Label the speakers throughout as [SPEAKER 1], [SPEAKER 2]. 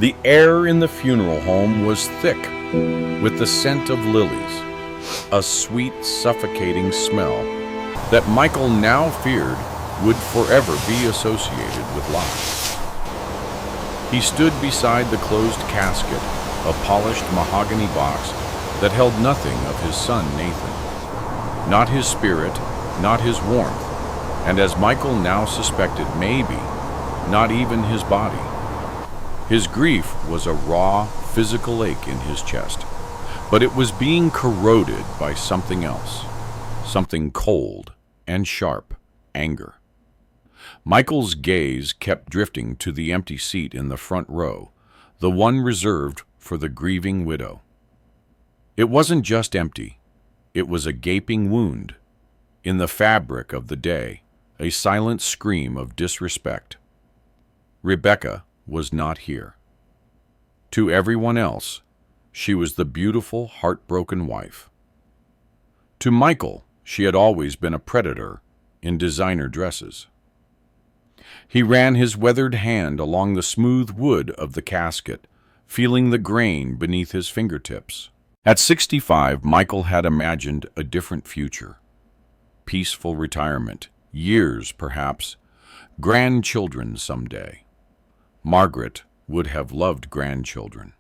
[SPEAKER 1] The air in the funeral home was thick with the scent of lilies, a sweet, suffocating smell that Michael now feared would forever be associated with life. He stood beside the closed casket, a polished mahogany box that held nothing of his son Nathan. Not his spirit, not his warmth, and as Michael now suspected, maybe not even his body. His grief was a raw, physical ache in his chest, but it was being corroded by something else, something cold and sharp, anger. Michael's gaze kept drifting to the empty seat in the front row, the one reserved for the grieving widow. It wasn't just empty, it was a gaping wound. In the fabric of the day, a silent scream of disrespect. Rebecca was not here. To everyone else, she was the beautiful, heartbroken wife. To Michael, she had always been a predator in designer dresses. He ran his weathered hand along the smooth wood of the casket, feeling the grain beneath his fingertips. At 65, Michael had imagined a different future. Peaceful retirement, years perhaps, grandchildren someday. Margaret would have loved grandchildren.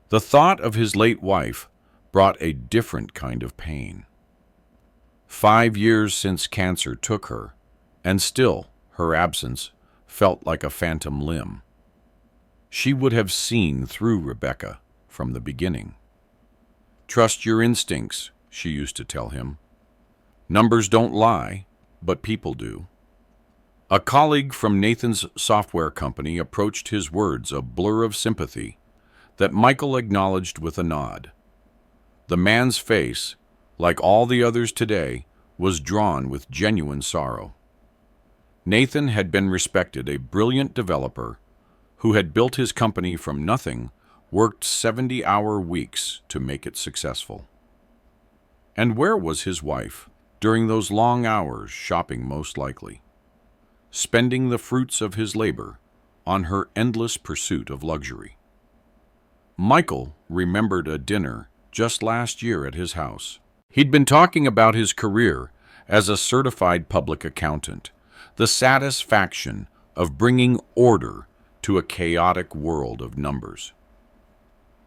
[SPEAKER 1] The thought of his late wife brought a different kind of pain. 5 years since cancer took her, and still her absence felt like a phantom limb. She would have seen through Rebecca from the beginning. "Trust your instincts," she used to tell him. "Numbers don't lie, but people do." A colleague from Nathan's software company approached his words, a blur of sympathy that Michael acknowledged with a nod. The man's face, like all the others today, was drawn with genuine sorrow. Nathan had been respected, a brilliant developer who had built his company from nothing, worked 70-hour weeks to make it successful. And where was his wife during those long hours, shopping most likely, spending the fruits of his labor on her endless pursuit of luxury? Michael remembered a dinner just last year at his house. He'd been talking about his career as a certified public accountant, the satisfaction of bringing order to a chaotic world of numbers.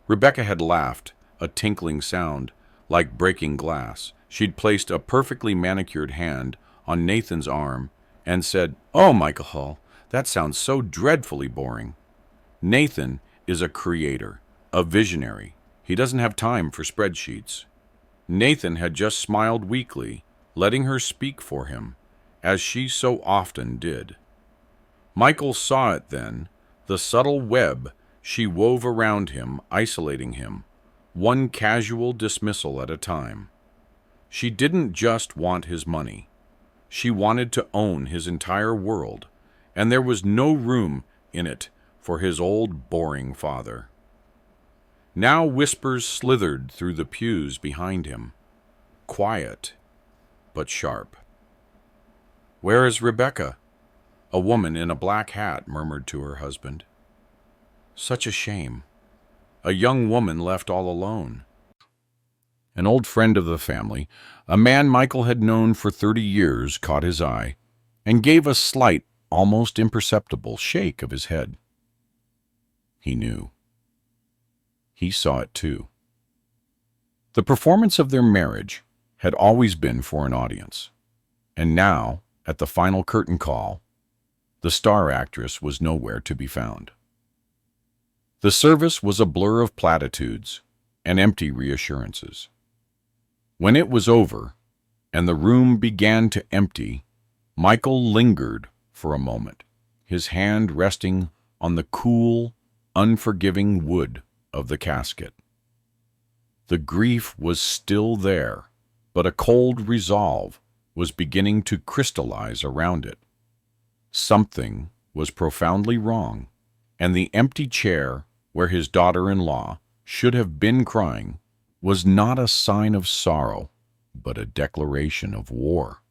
[SPEAKER 1] Rebecca had laughed, a tinkling sound like breaking glass. She'd placed a perfectly manicured hand on Nathan's arm and said, "Oh, Michael Hull, that sounds so dreadfully boring." Nathan is a creator, a visionary. He doesn't have time for spreadsheets. Nathan had just smiled weakly, letting her speak for him, as she so often did. Michael saw it then, the subtle web she wove around him, isolating him, one casual dismissal at a time. She didn't just want his money. She wanted to own his entire world, and there was no room in it for his old, boring father. Now whispers slithered through the pews behind him, quiet but sharp. "Where is Rebecca?" a woman in a black hat murmured to her husband. "Such a shame. A young woman left all alone." An old friend of the family, a man Michael had known for 30 years, caught his eye and gave a slight, almost imperceptible shake of his head. He knew. He saw it too. The performance of their marriage had always been for an audience, and now, at the final curtain call, the star actress was nowhere to be found. The service was a blur of platitudes and empty reassurances. When it was over and the room began to empty, Michael lingered for a moment, his hand resting on the cool, unforgiving wood of the casket. The grief was still there, but a cold resolve was beginning to crystallize around it. Something was profoundly wrong, and the empty chair where his daughter-in-law should have been crying was not a sign of sorrow, but a declaration of war.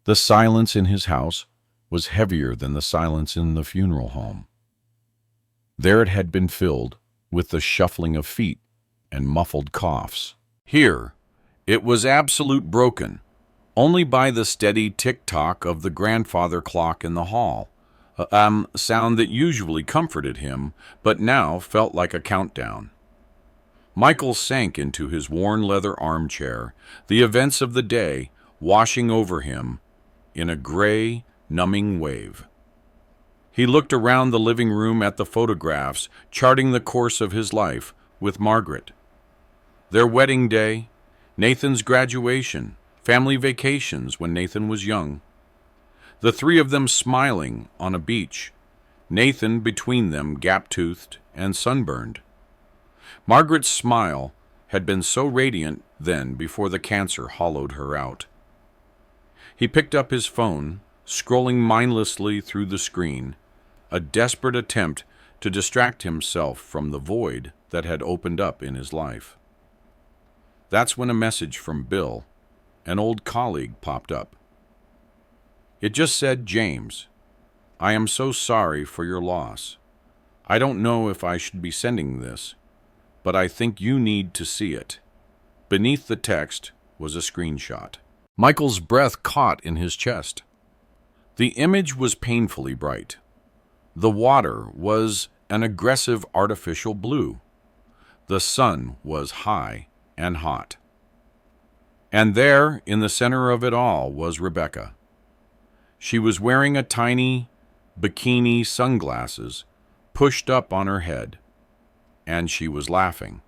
[SPEAKER 1] The silence in his house was heavier than the silence in the funeral home. There it had been filled with the shuffling of feet and muffled coughs. Here, it was absolute broken, only by the steady tick-tock of the grandfather clock in the hall, a sound that usually comforted him, but now felt like a countdown. Michael sank into his worn leather armchair, the events of the day washing over him in a gray, numbing wave. He looked around the living room at the photographs, charting the course of his life with Margaret. Their wedding day, Nathan's graduation, family vacations when Nathan was young. The three of them smiling on a beach, Nathan between them gap-toothed and sunburned. Margaret's smile had been so radiant then before the cancer hollowed her out. He picked up his phone, scrolling mindlessly through the screen, a desperate attempt to distract himself from the void that had opened up in his life. That's when a message from Bill, an old colleague, popped up. It just said, "James, I am so sorry for your loss. I don't know if I should be sending this, but I think you need to see it." Beneath the text was a screenshot. Michael's breath caught in his chest. The image was painfully bright. The water was an aggressive artificial blue. The sun was high and hot. And there, in the center of it all, was Rebecca. She was wearing a tiny bikini, sunglasses pushed up on her head, and she was laughing.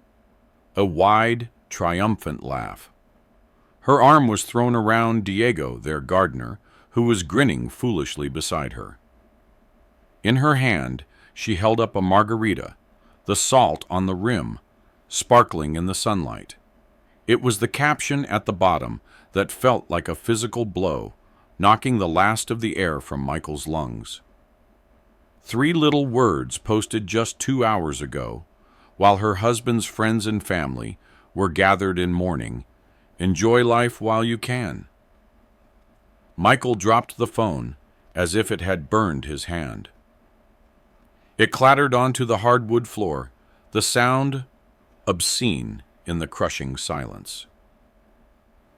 [SPEAKER 1] A wide, triumphant laugh. Her arm was thrown around Diego, their gardener, who was grinning foolishly beside her. In her hand, she held up a margarita, the salt on the rim, sparkling in the sunlight. It was the caption at the bottom that felt like a physical blow, knocking the last of the air from Michael's lungs. 3 little words posted just 2 hours ago, while her husband's friends and family were gathered in mourning. Enjoy life while you can. Michael dropped the phone as if it had burned his hand. It clattered onto the hardwood floor, the sound obscene in the crushing silence.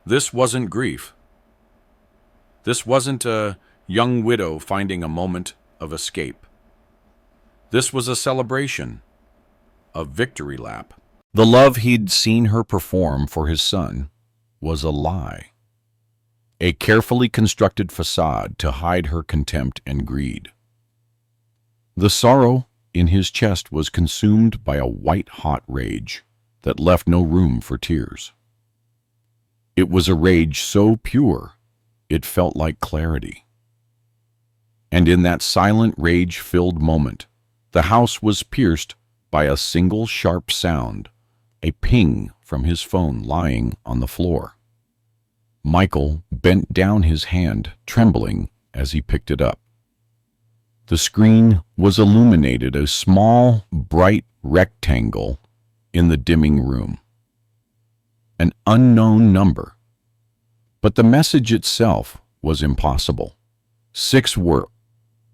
[SPEAKER 1] This wasn't grief. This wasn't a young widow finding a moment of escape. This was a celebration, a victory lap. The love he'd seen her perform for his son was a lie, a carefully constructed facade to hide her contempt and greed. The sorrow in his chest was consumed by a white-hot rage that left no room for tears. It was a rage so pure it felt like clarity. And in that silent, rage-filled moment, the house was pierced by a single sharp sound, a ping from his phone lying on the floor. Michael bent down his hand, trembling as he picked it up. The screen was illuminated, a small, bright rectangle in the dimming room. An unknown number. But the message itself was impossible. 6 words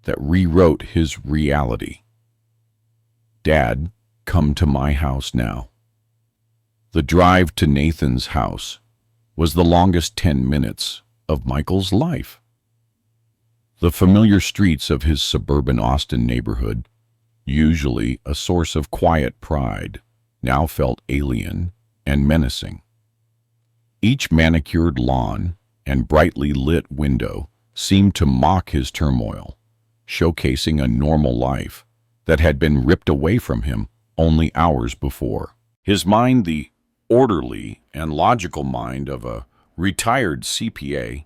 [SPEAKER 1] that rewrote his reality. "Dad, come to my house now." The drive to Nathan's house was the longest 10 minutes of Michael's life. The familiar streets of his suburban Austin neighborhood, usually a source of quiet pride, now felt alien and menacing. Each manicured lawn and brightly lit window seemed to mock his turmoil, showcasing a normal life that had been ripped away from him only hours before. His mind, the orderly and logical mind of a retired CPA,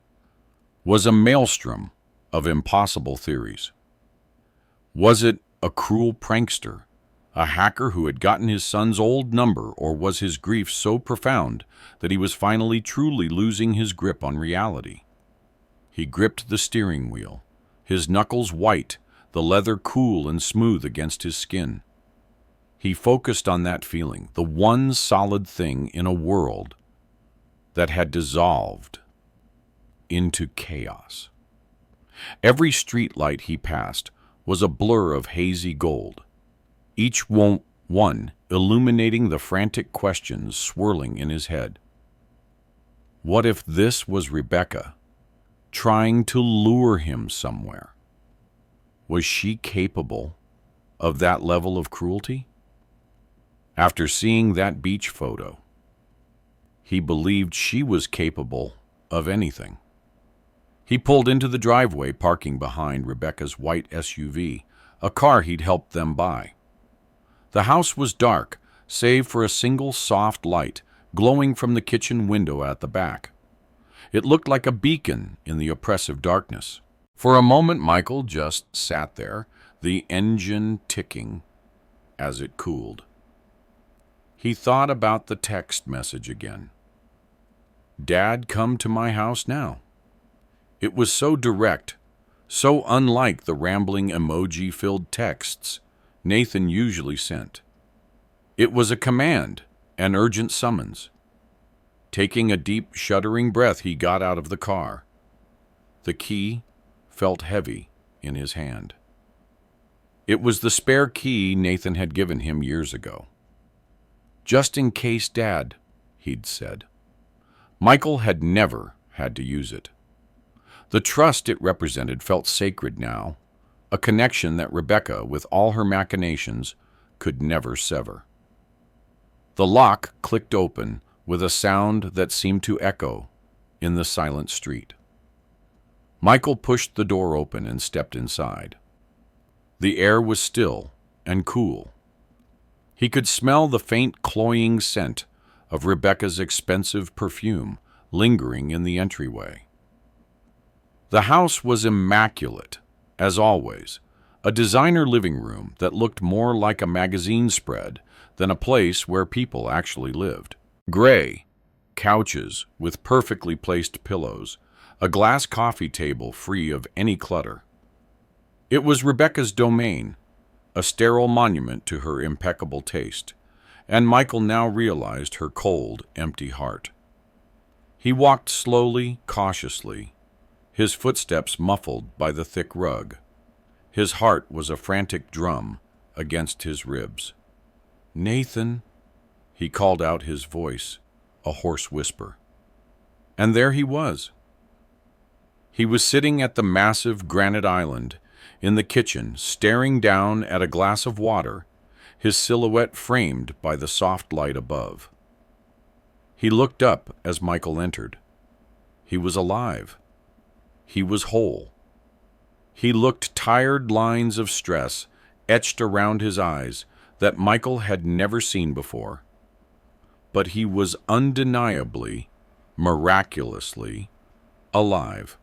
[SPEAKER 1] was a maelstrom of impossible theories. Was it a cruel prankster, a hacker who had gotten his son's old number, or was his grief so profound that he was finally truly losing his grip on reality? He gripped the steering wheel, his knuckles white, the leather cool and smooth against his skin. He focused on that feeling, the one solid thing in a world that had dissolved into chaos. Every street light he passed was a blur of hazy gold. each one illuminating the frantic questions swirling in his head. What if this was Rebecca, trying to lure him somewhere? Was she capable of that level of cruelty? After seeing that beach photo, he believed she was capable of anything. He pulled into the driveway, parking behind Rebecca's white SUV, a car he'd helped them buy. The house was dark, save for a single soft light glowing from the kitchen window at the back. It looked like a beacon in the oppressive darkness. For a moment, Michael just sat there, the engine ticking as it cooled. He thought about the text message again. "Dad, come to my house now." It was so direct, so unlike the rambling emoji-filled texts Nathan usually sent. It was a command, an urgent summons. Taking a deep, shuddering breath, he got out of the car. The key felt heavy in his hand. It was the spare key Nathan had given him years ago. "Just in case, Dad," he'd said. Michael had never had to use it. The trust it represented felt sacred now, a connection that Rebecca, with all her machinations, could never sever. The lock clicked open with a sound that seemed to echo in the silent street. Michael pushed the door open and stepped inside. The air was still and cool. He could smell the faint, cloying scent of Rebecca's expensive perfume lingering in the entryway. The house was immaculate, as always, a designer living room that looked more like a magazine spread than a place where people actually lived. Gray couches with perfectly placed pillows, a glass coffee table free of any clutter. It was Rebecca's domain, a sterile monument to her impeccable taste, and Michael now realized her cold, empty heart. He walked slowly, cautiously, his footsteps muffled by the thick rug. His heart was a frantic drum against his ribs. "Nathan," he called out, his voice a hoarse whisper. And there he was. He was sitting at the massive granite island in the kitchen, staring down at a glass of water, his silhouette framed by the soft light above. He looked up as Michael entered. He was alive. He was whole. He looked tired, lines of stress etched around his eyes that Michael had never seen before. But he was undeniably, miraculously alive.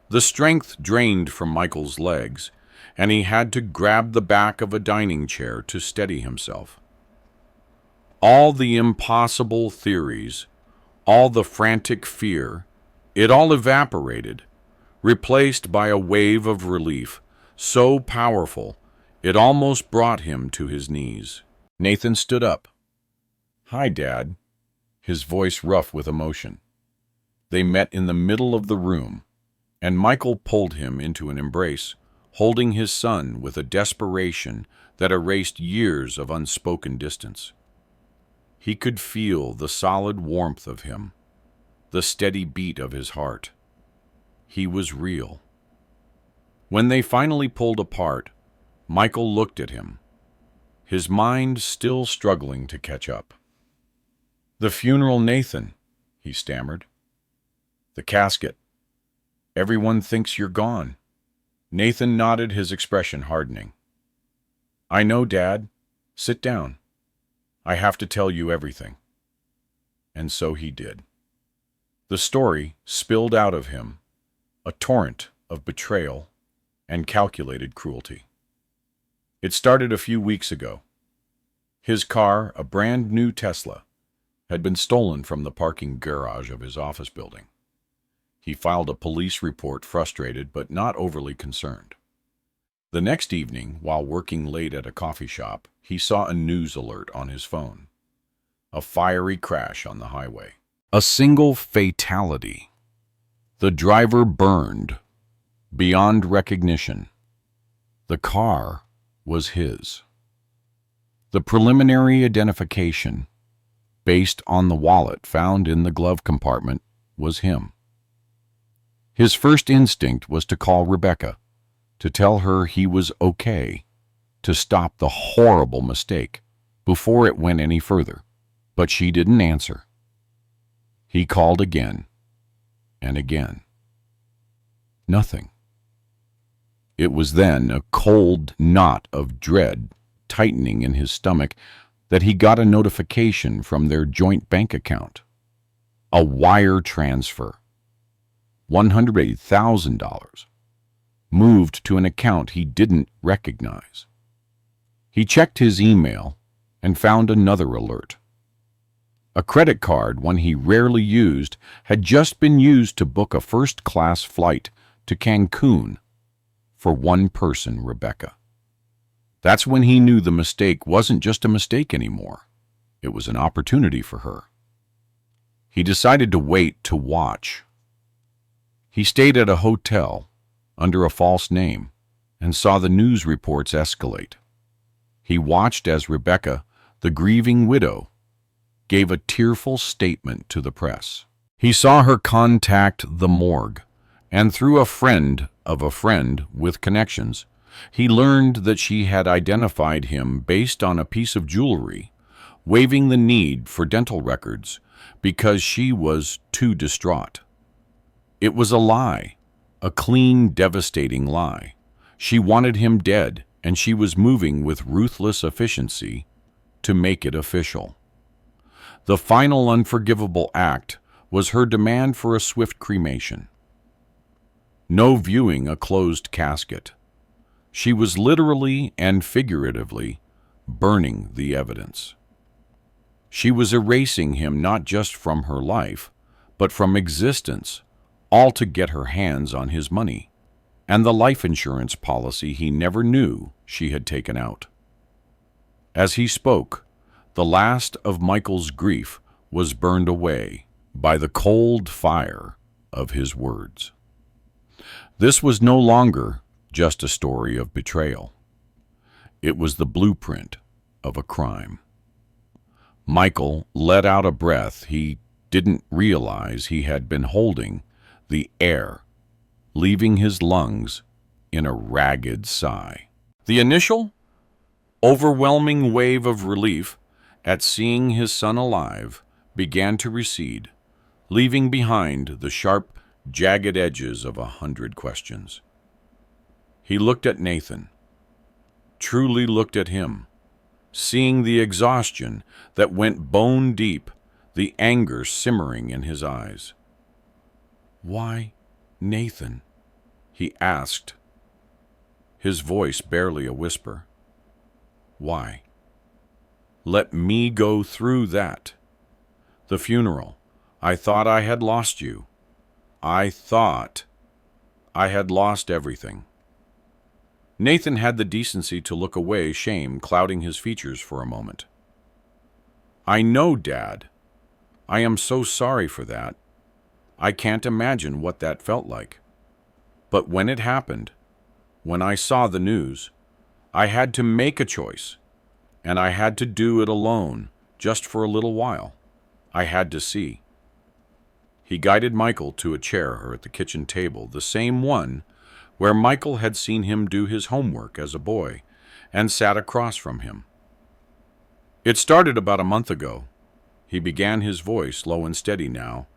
[SPEAKER 1] The strength drained from Michael's legs, and he had to grab the back of a dining chair to steady himself. All the impossible theories, all the frantic fear, it all evaporated, replaced by a wave of relief so powerful it almost brought him to his knees. Nathan stood up. "Hi, Dad," his voice rough with emotion. They met in the middle of the room, and Michael pulled him into an embrace, holding his son with a desperation that erased years of unspoken distance. He could feel the solid warmth of him, the steady beat of his heart. He was real. When they finally pulled apart, Michael looked at him, his mind still struggling to catch up. "The funeral, Nathan," he stammered. "The casket. Everyone thinks you're gone." Nathan nodded, his expression hardening. "I know, Dad. Sit down. I have to tell you everything." And so he did. The story spilled out of him, a torrent of betrayal and calculated cruelty. It started a few weeks ago. His car, a brand new Tesla, had been stolen from the parking garage of his office building. He filed a police report, frustrated but not overly concerned. The next evening, while working late at a coffee shop, he saw a news alert on his phone. A fiery crash on the highway. A single fatality. The driver burned beyond recognition. The car was his. The preliminary identification, based on the wallet found in the glove compartment, was him. His first instinct was to call Rebecca, to tell her he was okay, to stop the horrible mistake before it went any further. But she didn't answer. He called again and again. Nothing. It was then, a cold knot of dread tightening in his stomach, that he got a notification from their joint bank account. A wire transfer. $180,000. Moved to an account he didn't recognize. He checked his email and found another alert. A credit card, one he rarely used, had just been used to book a first-class flight to Cancun for one person, Rebecca. That's when he knew the mistake wasn't just a mistake anymore. It was an opportunity for her. He decided to wait to watch. He stayed at a hotel under a false name and saw the news reports escalate. He watched as Rebecca, the grieving widow, gave a tearful statement to the press. He saw her contact the morgue, and through a friend of a friend with connections, he learned that she had identified him based on a piece of jewelry, waiving the need for dental records because she was too distraught. It was a lie, a clean, devastating lie. She wanted him dead, and she was moving with ruthless efficiency to make it official. The final unforgivable act was her demand for a swift cremation. No viewing a closed casket. She was literally and figuratively burning the evidence. She was erasing him not just from her life, but from existence, all to get her hands on his money and the life insurance policy he never knew she had taken out. As he spoke, the last of Michael's grief was burned away by the cold fire of his words. This was no longer just a story of betrayal. It was the blueprint of a crime. Michael let out a breath he didn't realize he had been holding, the air, leaving his lungs in a ragged sigh. The initial, overwhelming wave of relief at seeing his son alive began to recede, leaving behind the sharp, jagged edges of 100 questions. He looked at Nathan, truly looked at him, seeing the exhaustion that went bone deep, the anger simmering in his eyes. "Why, Nathan?" he asked, his voice barely a whisper. "Why? Let me go through that. The funeral. I thought I had lost you. I thought I had lost everything." Nathan had the decency to look away, shame clouding his features for a moment. "I know, Dad. I am so sorry for that. I can't imagine what that felt like. But when it happened, when I saw the news, I had to make a choice, and I had to do it alone, just for a little while. I had to see." He guided Michael to a chair at the kitchen table, the same one where Michael had seen him do his homework as a boy, and sat across from him. "It started about a month ago." He began, his voice low and steady now,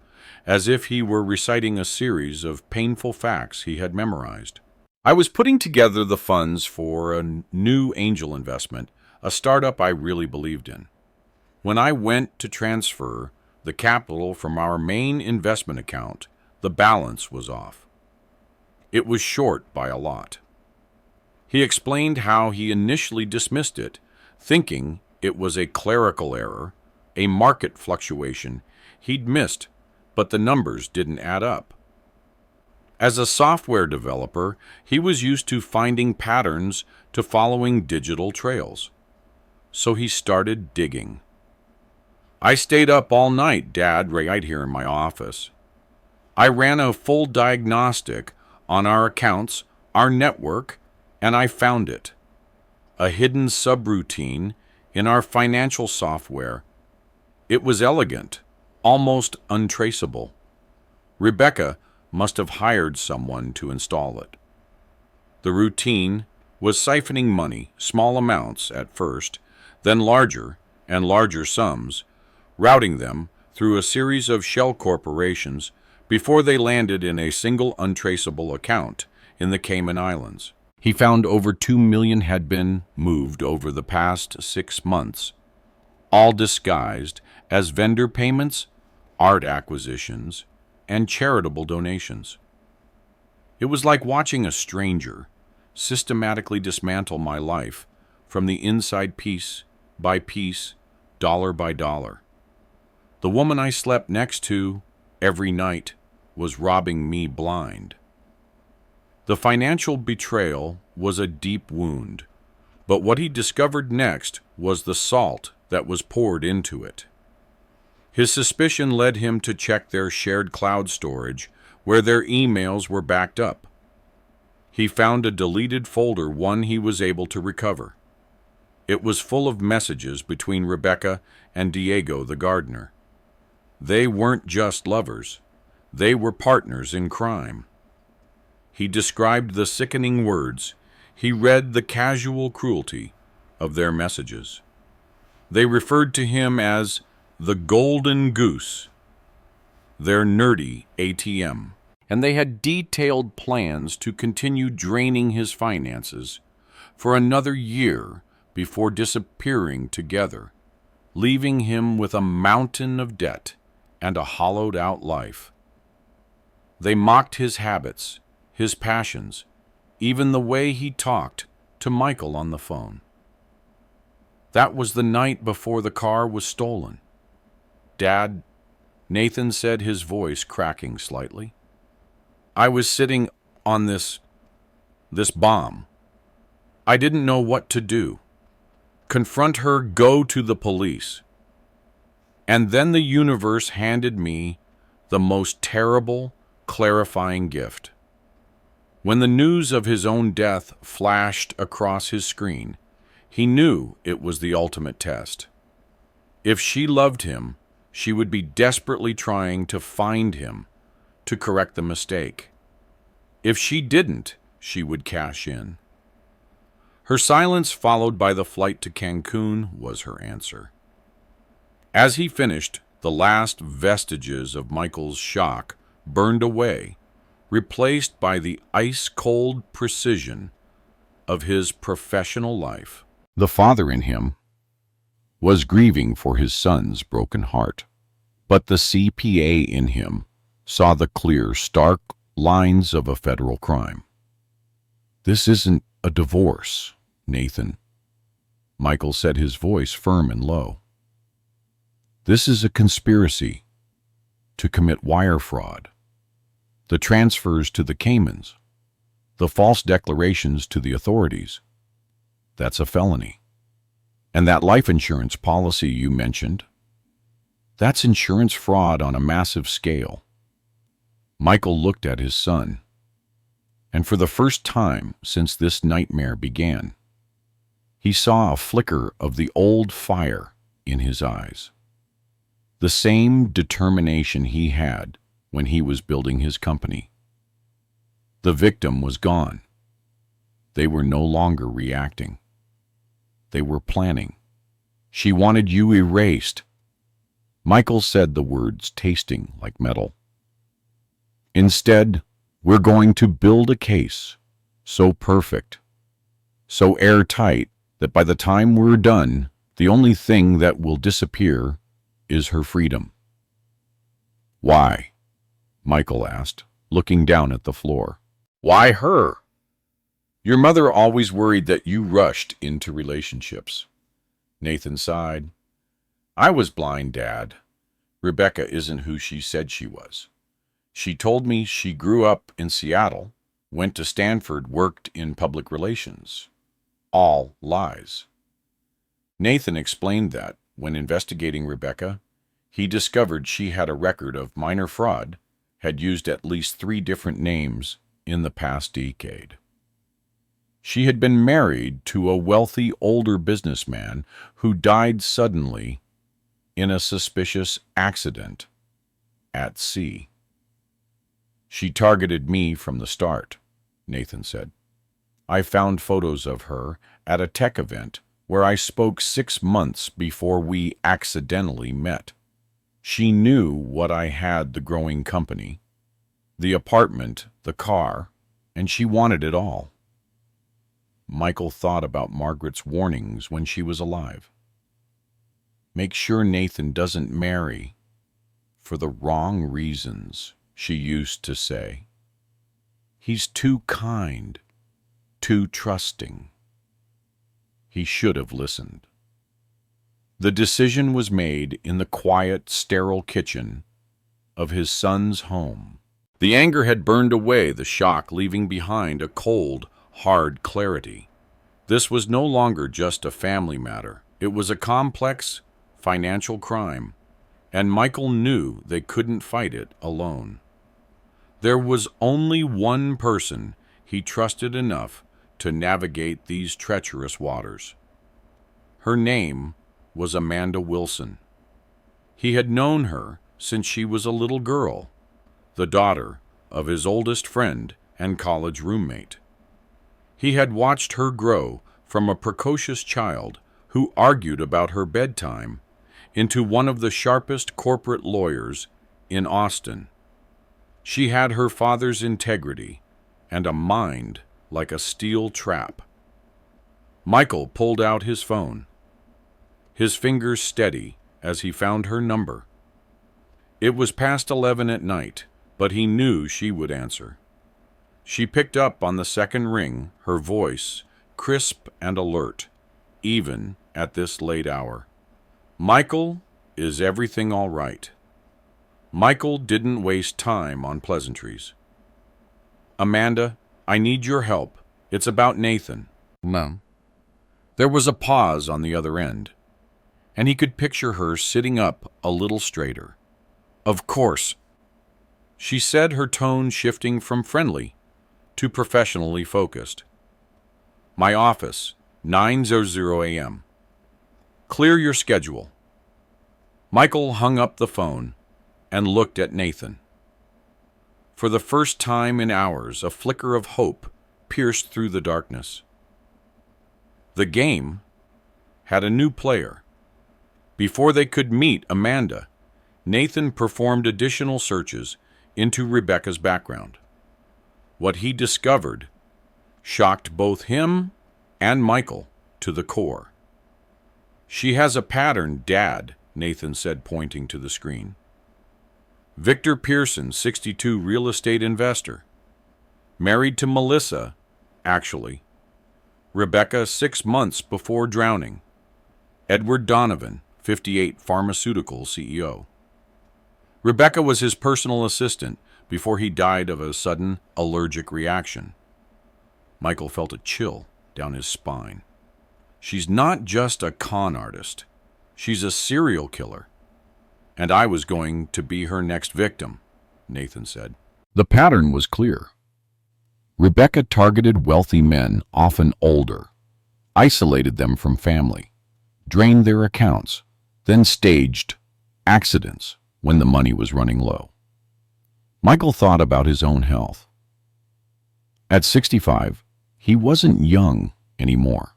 [SPEAKER 1] as if he were reciting a series of painful facts he had memorized. "I was putting together the funds for a new angel investment, a startup I really believed in. When I went to transfer the capital from our main investment account, the balance was off. It was short by a lot." He explained how he initially dismissed it, thinking it was a clerical error, a market fluctuation he'd missed, but the numbers didn't add up. As a software developer, he was used to finding patterns, to following digital trails. So he started digging. "I stayed up all night, Dad, right here in my office. I ran a full diagnostic on our accounts, our network, and I found it. A hidden subroutine In our financial software, it was elegant, almost untraceable. Rebecca must have hired someone to install it. The routine was siphoning money, small amounts at first, then larger and larger sums, routing them through a series of shell corporations before they landed in a single untraceable account in the Cayman Islands. He found over 2 million had been moved over the past 6 months, all disguised as vendor payments, art acquisitions, and charitable donations. It was like watching a stranger systematically dismantle my life from the inside piece by piece, dollar by dollar. The woman I slept next to every night was robbing me blind. The financial betrayal was a deep wound, but what he discovered next was the salt that was poured into it. His suspicion led him to check their shared cloud storage, where their emails were backed up. He found a deleted folder, one he was able to recover. It was full of messages between Rebecca and Diego the gardener. They weren't just lovers. They were partners in crime. He described the sickening words. He read the casual cruelty of their messages. They referred to him as the Golden Goose, their nerdy ATM, and they had detailed plans to continue draining his finances for another year before disappearing together, leaving him with a mountain of debt and a hollowed-out life. They mocked his habits, his passions, even the way he talked to Michael on the phone. That was the night before the car was stolen. "Dad," Nathan said, his voice cracking slightly, "I was sitting on this bomb. I didn't know what to do. Confront her, go to the police. And then the universe handed me the most terrible, clarifying gift. When the news of his own death flashed across his screen, he knew it was the ultimate test. If she loved him, she would be desperately trying to find him, to correct the mistake. If she didn't, she would cash in. Her silence, followed by the flight to Cancun, was her answer. As he finished, the last vestiges of Michael's shock burned away, replaced by the ice-cold precision of his professional life. The father in him was grieving for his son's broken heart, but the CPA in him saw the clear, stark lines of a federal crime. "This isn't a divorce, Nathan," Michael said, his voice firm and low. "This is a conspiracy to commit wire fraud. The transfers to the Caymans, the false declarations to the authorities, that's a felony. And that life insurance policy you mentioned, that's insurance fraud on a massive scale." Michael looked at his son, and for the first time since this nightmare began, he saw a flicker of the old fire in his eyes. The same determination he had when he was building his company. The victim was gone. They were no longer reacting. They were planning. "She wanted you erased." Michael said the words tasting like metal. "Instead, we're going to build a case so perfect, so airtight, that by the time we're done, the only thing that will disappear is her freedom." "Why?" Michael asked, looking down at the floor. "Why her? Your mother always worried that you rushed into relationships." Nathan sighed. "I was blind, Dad. Rebecca isn't who she said she was. She told me she grew up in Seattle, went to Stanford, worked in public relations. All lies." Nathan explained that, when investigating Rebecca, he discovered she had a record of minor fraud, had used at least 3 different names in the past decade. She had been married to a wealthy older businessman who died suddenly in a suspicious accident at sea. She targeted me from the start, Nathan said. I found photos of her at a tech event where I spoke 6 months before we accidentally met. She knew what I had: the growing company, the apartment, the car, and she wanted it all. Michael thought about Margaret's warnings when she was alive. Make sure Nathan doesn't marry for the wrong reasons, she used to say. He's too kind, too trusting. He should have listened. The decision was made in the quiet, sterile kitchen of his son's home. The anger had burned away, the shock leaving behind a cold, hard clarity. This was no longer just a family matter. It was a complex financial crime, and Michael knew they couldn't fight it alone. There was only one person he trusted enough to navigate these treacherous waters. Her name was Amanda Wilson. He had known her since she was a little girl, the daughter of his oldest friend and college roommate. He had watched her grow from a precocious child who argued about her bedtime into one of the sharpest corporate lawyers in Austin. She had her father's integrity and a mind like a steel trap. Michael pulled out his phone, his fingers steady as he found her number. It was past 11 at night, but he knew she would answer. She picked up on the second ring, her voice crisp and alert, even at this late hour. Michael, is everything all right? Michael didn't waste time on pleasantries. Amanda, I need your help. It's about Nathan. Mom. There was a pause on the other end, and he could picture her sitting up a little straighter. Of course, she said, her tone shifting from friendly to professionally focused. My office, 9:00 a.m. Clear your schedule. Michael hung up the phone and looked at Nathan. For the first time in hours, a flicker of hope pierced through the darkness. The game had a new player. Before they could meet Amanda, Nathan performed additional searches into Rebecca's background. What he discovered shocked both him and Michael to the core. She has a pattern, Dad, Nathan said, pointing to the screen. Victor Pearson, 62, real estate investor. Married to Melissa, actually. Rebecca, 6 months before drowning. Edward Donovan, 58, pharmaceutical CEO. Rebecca was his personal assistant before he died of a sudden allergic reaction. Michael felt a chill down his spine. She's not just a con artist. She's a serial killer. And I was going to be her next victim, Nathan said. The pattern was clear. Rebecca targeted wealthy men, often older, isolated them from family, drained their accounts, then staged accidents when the money was running low. Michael thought about his own health. At 65, he wasn't young anymore.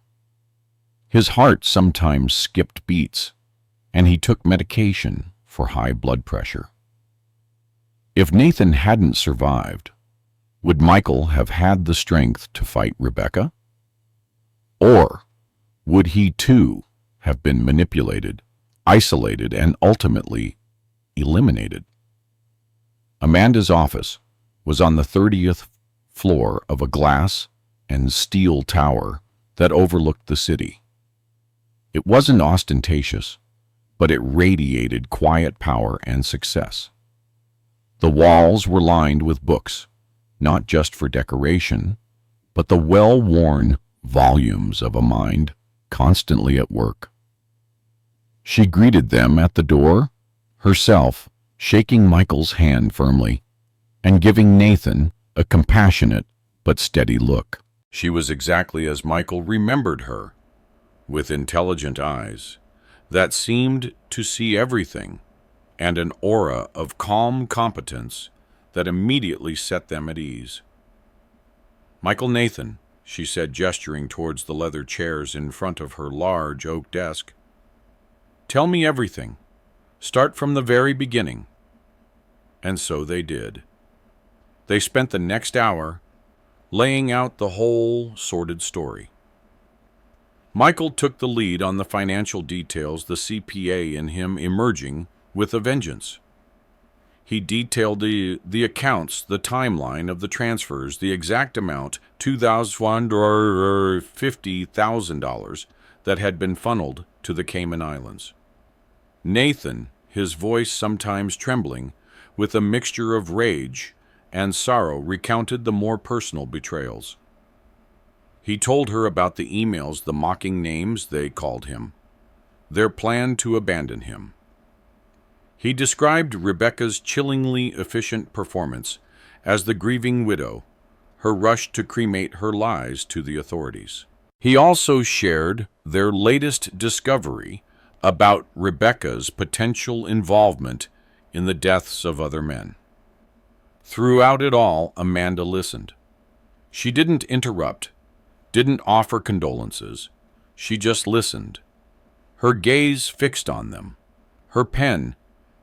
[SPEAKER 1] His heart sometimes skipped beats, and he took medication for high blood pressure. If Nathan hadn't survived, would Michael have had the strength to fight Rebecca? Or would he too have been manipulated, isolated, and ultimately eliminated? Amanda's office was on the 30th floor of a glass and steel tower that overlooked the city. It wasn't ostentatious, but it radiated quiet power and success. The walls were lined with books, not just for decoration, but the well-worn volumes of a mind constantly at work. She greeted them at the door, herself shaking Michael's hand firmly and giving Nathan a compassionate but steady look. She was exactly as Michael remembered her, with intelligent eyes that seemed to see everything, and an aura of calm competence that immediately set them at ease. "Michael Nathan," she said, gesturing towards the leather chairs in front of her large oak desk. "Tell me everything. Start from the very beginning." And so they did. They spent the next hour laying out the whole sordid story. Michael took the lead on the financial details, the CPA in him emerging with a vengeance. He detailed the accounts, the timeline of the transfers, the exact amount, $250,000 that had been funneled to the Cayman Islands. Nathan, his voice sometimes trembling, with a mixture of rage and sorrow, recounted the more personal betrayals. He told her about the emails, the mocking names they called him, their plan to abandon him. He described Rebecca's chillingly efficient performance as the grieving widow, her rush to cremate her lies to the authorities. He also shared their latest discovery about Rebecca's potential involvement in the deaths of other men. Throughout it all, Amanda listened. She didn't interrupt, didn't offer condolences. She just listened, her gaze fixed on them, her pen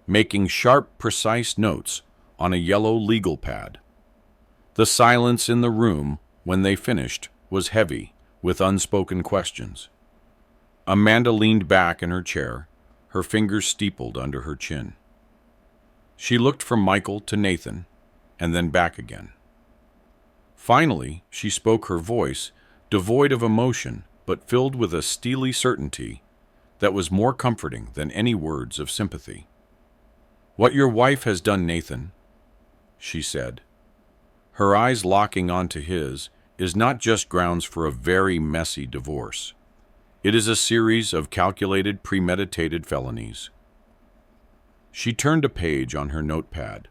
[SPEAKER 1] making sharp, precise notes on a yellow legal pad. The silence in the room when they finished was heavy with unspoken questions. Amanda leaned back in her chair, her fingers steepled under her chin. She looked from Michael to Nathan, and then back again. Finally, she spoke, her voice devoid of emotion, but filled with a steely certainty that was more comforting than any words of sympathy. "What your wife has done, Nathan," she said, her eyes locking onto his, "is not just grounds for a very messy divorce. It is a series of calculated, premeditated felonies." She turned a page on her notepad.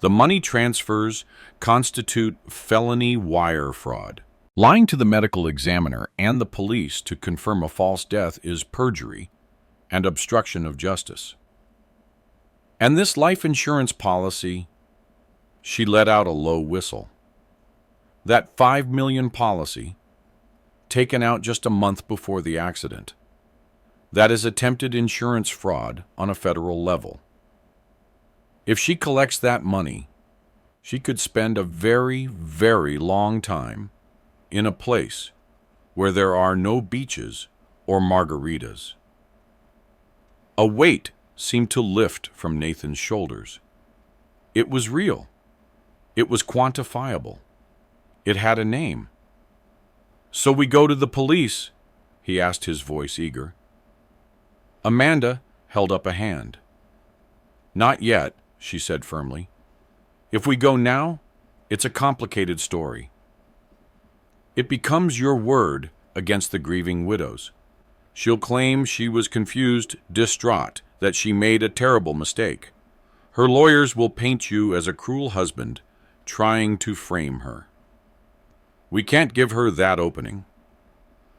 [SPEAKER 1] "The money transfers constitute felony wire fraud. Lying to the medical examiner and the police to confirm a false death is perjury and obstruction of justice. And this life insurance policy," she let out a low whistle, "that $5 million policy, taken out just a month before the accident, that is attempted insurance fraud on a federal level. If she collects that money, she could spend a very, very long time in a place where there are no beaches or margaritas." A weight seemed to lift from Nathan's shoulders. It was real. It was quantifiable. It had a name. "So we go to the police?" he asked, his voice eager. Amanda held up a hand. "Not yet," she said firmly. "If we go now, it's a complicated story. It becomes your word against the grieving widows. She'll claim she was confused, distraught, that she made a terrible mistake. Her lawyers will paint you as a cruel husband trying to frame her. We can't give her that opening."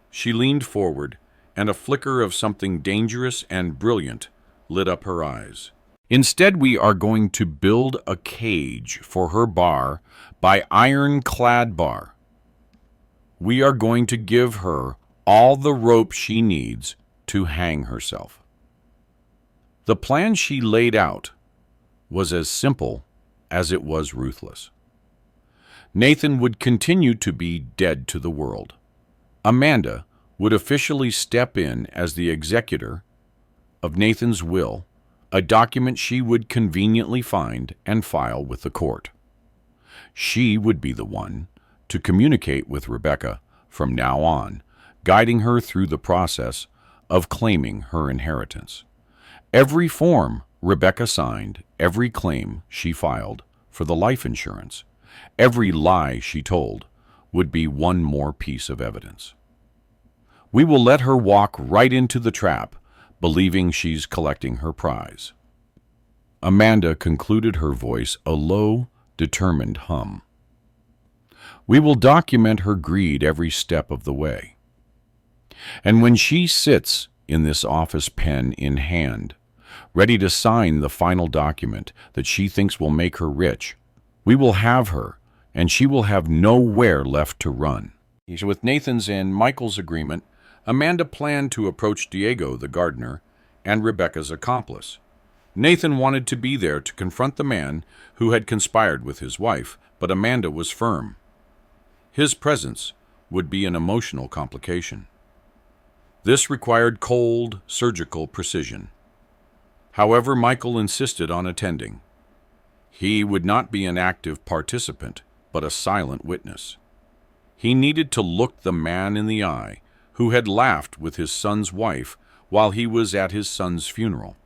[SPEAKER 1] She leaned forward, and a flicker of something dangerous and brilliant lit up her eyes. "Instead, we are going to build a cage for her bar by ironclad bar. We are going to give her all the rope she needs to hang herself." The plan she laid out was as simple as it was ruthless. Nathan would continue to be dead to the world. Amanda would officially step in as the executor of Nathan's will, a document she would conveniently find and file with the court. She would be the one to communicate with Rebecca from now on, guiding her through the process of claiming her inheritance. Every form Rebecca signed, every claim she filed for the life insurance, every lie she told would be one more piece of evidence. We will let her walk right into the trap, believing she's collecting her prize. Amanda concluded, her voice a low, determined hum. We will document her greed every step of the way. And when she sits in this office, pen in hand, ready to sign the final document that she thinks will make her rich, we will have her, and she will have nowhere left to run. With Nathan's and Michael's agreement, Amanda planned to approach Diego, the gardener, and Rebecca's accomplice. Nathan wanted to be there to confront the man who had conspired with his wife, but Amanda was firm. His presence would be an emotional complication. This required cold, surgical precision. However, Michael insisted on attending. He would not be an active participant, but a silent witness. He needed to look the man in the eye who had laughed with his son's wife while he was at his son's funeral.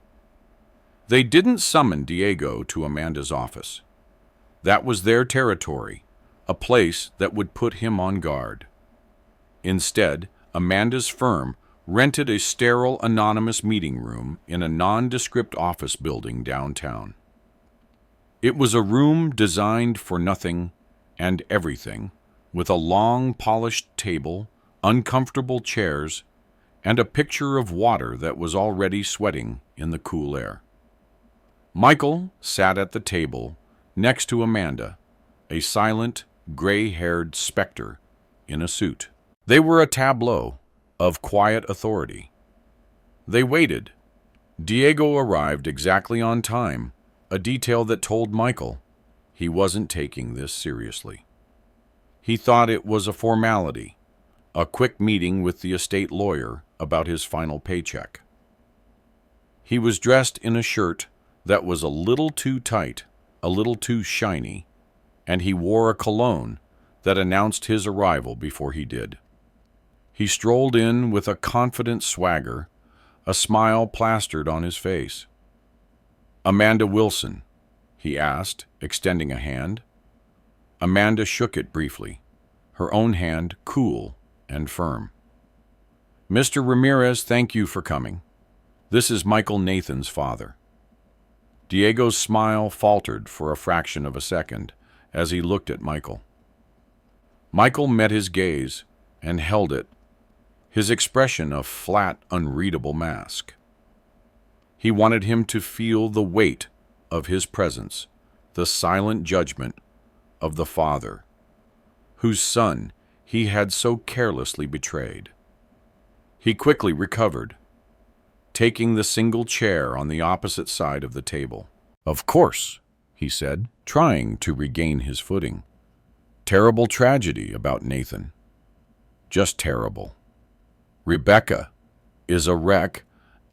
[SPEAKER 1] They didn't summon Diego to Amanda's office. That was their territory, a place that would put him on guard. Instead, Amanda's firm rented a sterile, anonymous meeting room in a nondescript office building downtown. It was a room designed for nothing and everything, with a long, polished table, uncomfortable chairs, and a picture of water that was already sweating in the cool air. Michael sat at the table next to Amanda, a silent, gray-haired specter in a suit. They were a tableau of quiet authority. They waited. Diego arrived exactly on time, a detail that told Michael he wasn't taking this seriously. He thought it was a formality, a quick meeting with the estate lawyer about his final paycheck. He was dressed in a shirt that was a little too tight, a little too shiny, and he wore a cologne that announced his arrival before he did. He strolled in with a confident swagger, a smile plastered on his face. "Amanda Wilson," he asked, extending a hand. Amanda shook it briefly, her own hand cool and firm. "Mr. Ramirez, thank you for coming. This is Michael Nathan's father." Diego's smile faltered for a fraction of a second as he looked at Michael. Michael met his gaze and held it, his expression a flat, unreadable mask. He wanted him to feel the weight of his presence, the silent judgment of the father, whose son he had so carelessly betrayed. He quickly recovered, taking the single chair on the opposite side of the table. "Of course," he said, trying to regain his footing. "Terrible tragedy about Nathan. Just terrible. Rebecca is a wreck,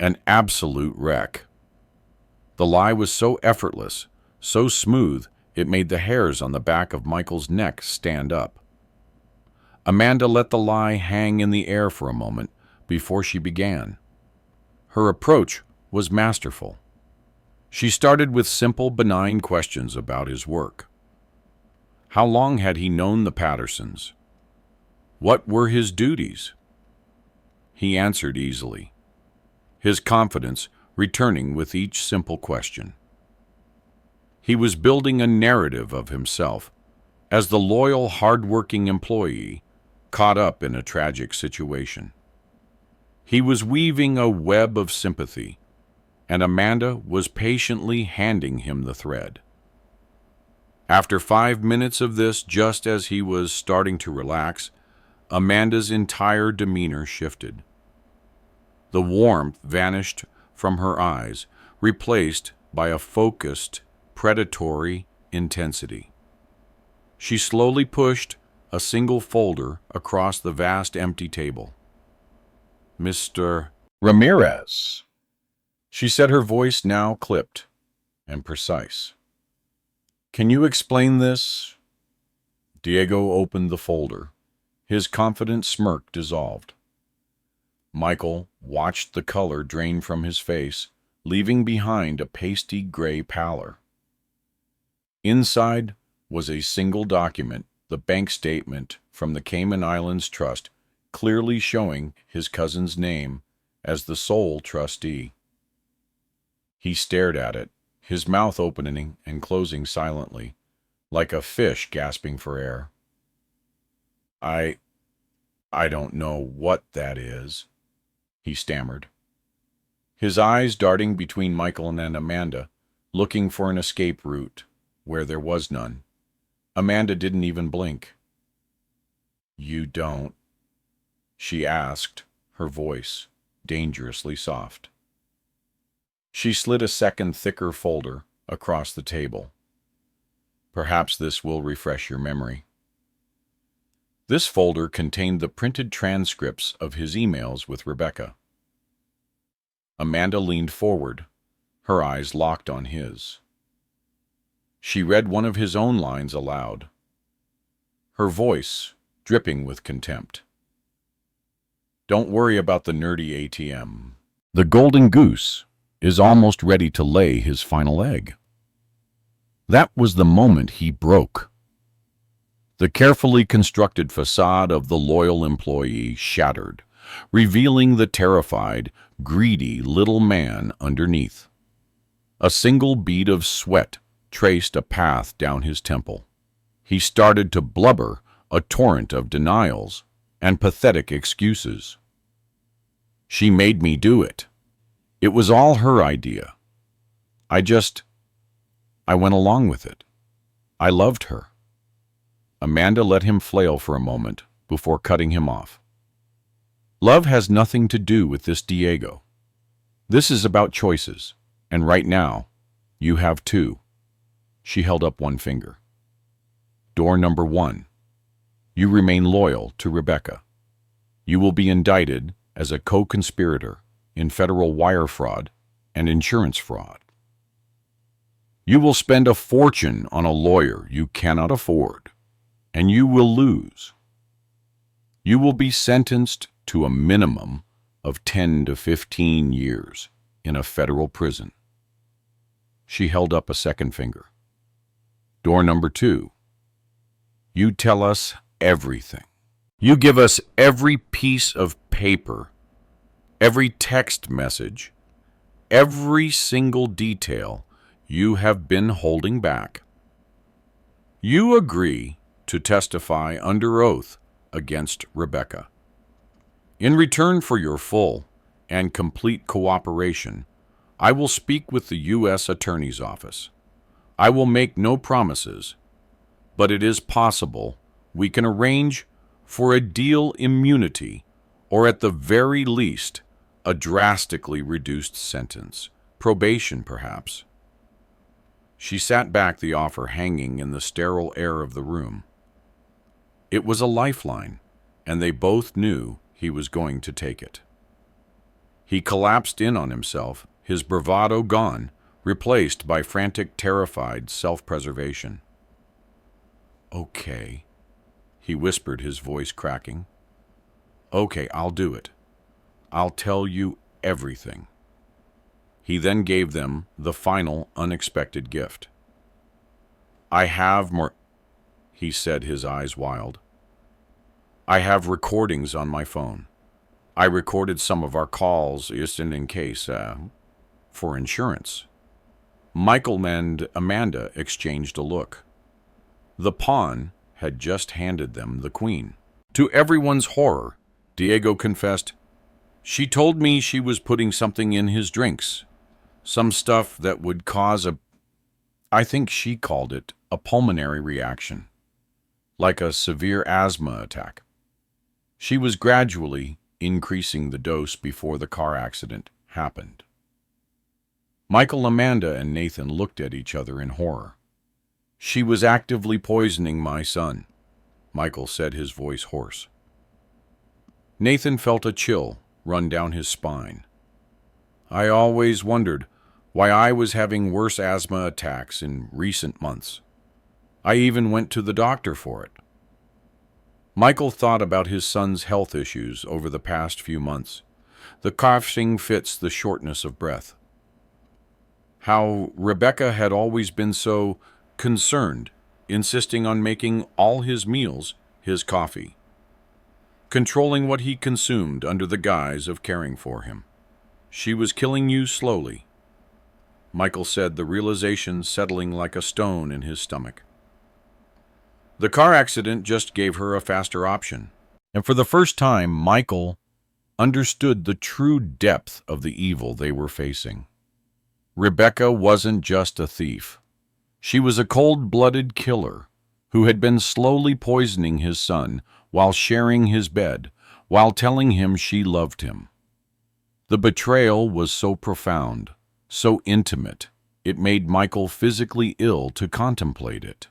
[SPEAKER 1] an absolute wreck." The lie was so effortless, so smooth, it made the hairs on the back of Michael's neck stand up. Amanda let the lie hang in the air for a moment before she began. Her approach was masterful. She started with simple, benign questions about his work. How long had he known the Pattersons? What were his duties? He answered easily, his confidence returning with each simple question. He was building a narrative of himself as the loyal, hard-working employee caught up in a tragic situation. He was weaving a web of sympathy, and Amanda was patiently handing him the thread. After 5 minutes of this, just as he was starting to relax, Amanda's entire demeanor shifted. The warmth vanished from her eyes, replaced by a focused, predatory intensity. She slowly pushed a single folder across the vast empty table. "Mr. Ramirez," she said, her voice now clipped and precise. "Can you explain this?" Diego opened the folder. His confident smirk dissolved. Michael watched the color drain from his face, leaving behind a pasty gray pallor. Inside was a single document, the bank statement from the Cayman Islands Trust, clearly showing his cousin's name as the sole trustee. He stared at it, his mouth opening and closing silently, like a fish gasping for air. I I don't know what that is, he stammered, his eyes darting between Michael and Amanda, looking for an escape route where there was none. Amanda didn't even blink. You don't? She asked, her voice dangerously soft. She slid a second, thicker folder across the table. Perhaps this will refresh your memory. This folder contained the printed transcripts of his emails with Rebecca. Amanda leaned forward, her eyes locked on his. She read one of his own lines aloud, her voice dripping with contempt. Don't worry about the nerdy ATM. The golden goose is almost ready to lay his final egg. That was the moment he broke. The carefully constructed facade of the loyal employee shattered, revealing the terrified, greedy little man underneath. A single bead of sweat traced a path down his temple. He started to blubber a torrent of denials and pathetic excuses. She made me do it. It was all her idea. I went along with it. I loved her. Amanda let him flail for a moment before cutting him off. Love has nothing to do with this, Diego. This is about choices, and right now, you have two. She held up one finger. Door number 1. You remain loyal to Rebecca. You will be indicted as a co-conspirator in federal wire fraud and insurance fraud. You will spend a fortune on a lawyer you cannot afford, and you will lose. You will be sentenced to a minimum of 10 to 15 years in a federal prison. She held up a second finger. Door number 2. You tell us everything. You give us every piece of paper, every text message, every single detail you have been holding back. You agree to testify under oath against Rebecca. In return for your full and complete cooperation, I will speak with the U.S. Attorney's Office. I will make no promises, but it is possible we can arrange for a deal immunity, or at the very least, a drastically reduced sentence, probation perhaps. She sat back, the offer hanging in the sterile air of the room. It was a lifeline, and they both knew he was going to take it. He collapsed in on himself, his bravado gone, replaced by frantic, terrified self-preservation. Okay, he whispered, his voice cracking. Okay, I'll do it. I'll tell you everything. He then gave them the final, unexpected gift. I have more, he said, his eyes wild. I have recordings on my phone. I recorded some of our calls, just in case, for insurance. Michael and Amanda exchanged a look. The pawn had just handed them the queen. To everyone's horror, Diego confessed, she told me she was putting something in his drinks. Some stuff that would cause I think she called it a pulmonary reaction, like a severe asthma attack. She was gradually increasing the dose before the car accident happened. Michael, Amanda, and Nathan looked at each other in horror. She was actively poisoning my son, Michael said, his voice hoarse. Nathan felt a chill run down his spine. I always wondered why I was having worse asthma attacks in recent months. I even went to the doctor for it. Michael thought about his son's health issues over the past few months, the coughing fits, the shortness of breath. How Rebecca had always been so concerned, insisting on making all his meals his coffee, controlling what he consumed under the guise of caring for him. She was killing you slowly, Michael said, the realization settling like a stone in his stomach. The car accident just gave her a faster option. And for the first time, Michael understood the true depth of the evil they were facing. Rebecca wasn't just a thief. She was a cold-blooded killer who had been slowly poisoning his son while sharing his bed, while telling him she loved him. The betrayal was so profound, so intimate, it made Michael physically ill to contemplate it.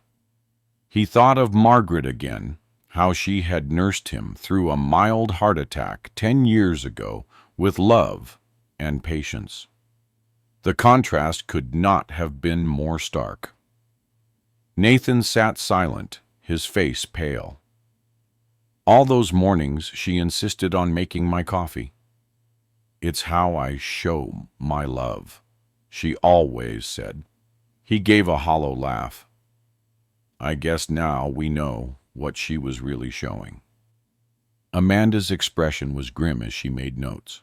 [SPEAKER 1] He thought of Margaret again, how she had nursed him through a mild heart attack 10 years ago with love and patience. The contrast could not have been more stark. Nathan sat silent, his face pale. All those mornings she insisted on making my coffee. "It's how I show my love," she always said. He gave a hollow laugh. "I guess now we know what she was really showing." Amanda's expression was grim as she made notes.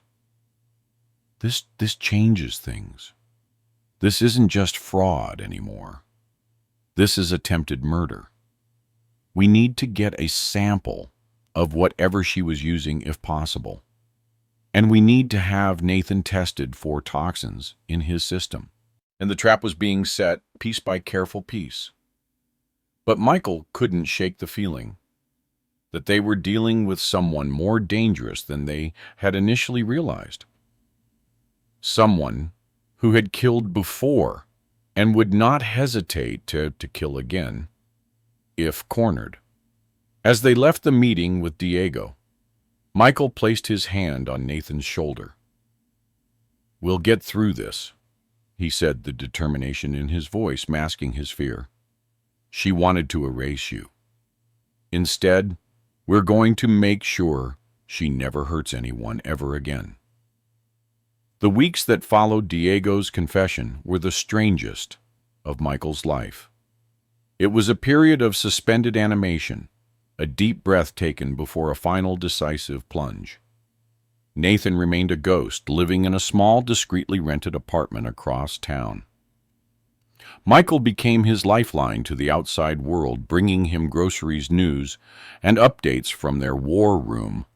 [SPEAKER 1] This changes things. This isn't just fraud anymore. This is attempted murder. We need to get a sample of whatever she was using if possible. And we need to have Nathan tested for toxins in his system. And the trap was being set piece by careful piece. But Michael couldn't shake the feeling that they were dealing with someone more dangerous than they had initially realized. Someone who had killed before and would not hesitate to kill again, if cornered. As they left the meeting with Diego, Michael placed his hand on Nathan's shoulder. "We'll get through this," he said, the determination in his voice masking his fear. "She wanted to erase you. Instead, we're going to make sure she never hurts anyone ever again." The weeks that followed Diego's confession were the strangest of Michael's life. It was a period of suspended animation, a deep breath taken before a final decisive plunge. Nathan remained a ghost, living in a small, discreetly rented apartment across town. Michael became his lifeline to the outside world, bringing him groceries, news, and updates from their war room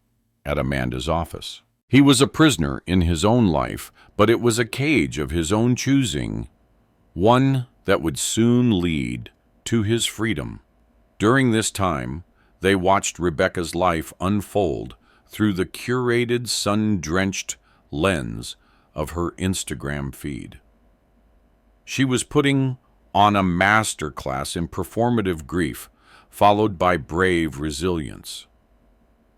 [SPEAKER 1] at Amanda's office. He was a prisoner in his own life, but it was a cage of his own choosing, one that would soon lead to his freedom. During this time, they watched Rebecca's life unfold through the curated, sun-drenched lens of her Instagram feed. She was putting on a masterclass in performative grief, followed by brave resilience.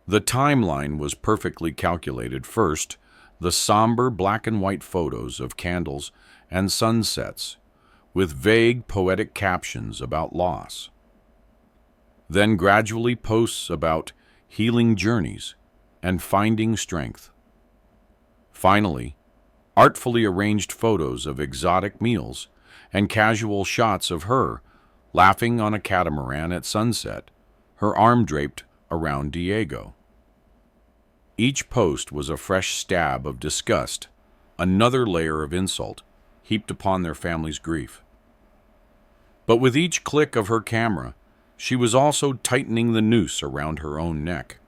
[SPEAKER 1] The timeline was perfectly calculated. First, the somber black and white photos of candles and sunsets, with vague poetic captions about loss. Then gradually posts about healing journeys and finding strength. Finally, artfully arranged photos of exotic meals and casual shots of her laughing on a catamaran at sunset, her arm draped around Diego. Each post was a fresh stab of disgust, another layer of insult heaped upon their family's grief. But with each click of her camera, she was also tightening the noose around her own neck.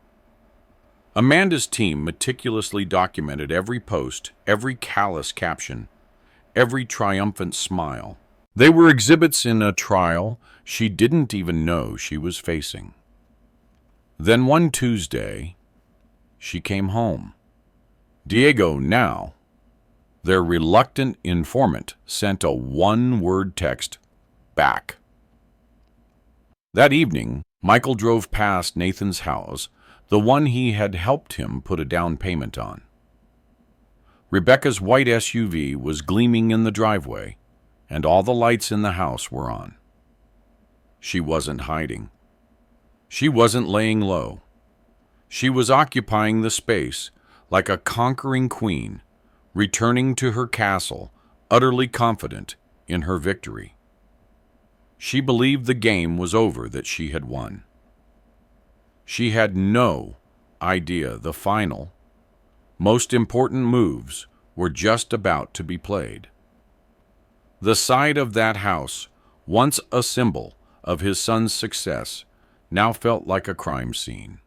[SPEAKER 1] Amanda's team meticulously documented every post, every callous caption, every triumphant smile. They were exhibits in a trial she didn't even know she was facing. Then one Tuesday, she came home. Diego, now their reluctant informant, sent a one-word text, "back." That evening, Michael drove past Nathan's house, the one he had helped him put a down payment on. Rebecca's white SUV was gleaming in the driveway, and all the lights in the house were on. She wasn't hiding. She wasn't laying low. She was occupying the space like a conquering queen, returning to her castle, utterly confident in her victory. She believed the game was over, that she had won. She had no idea the final, most important moves were just about to be played. The side of that house, once a symbol of his son's success, now felt like a crime scene.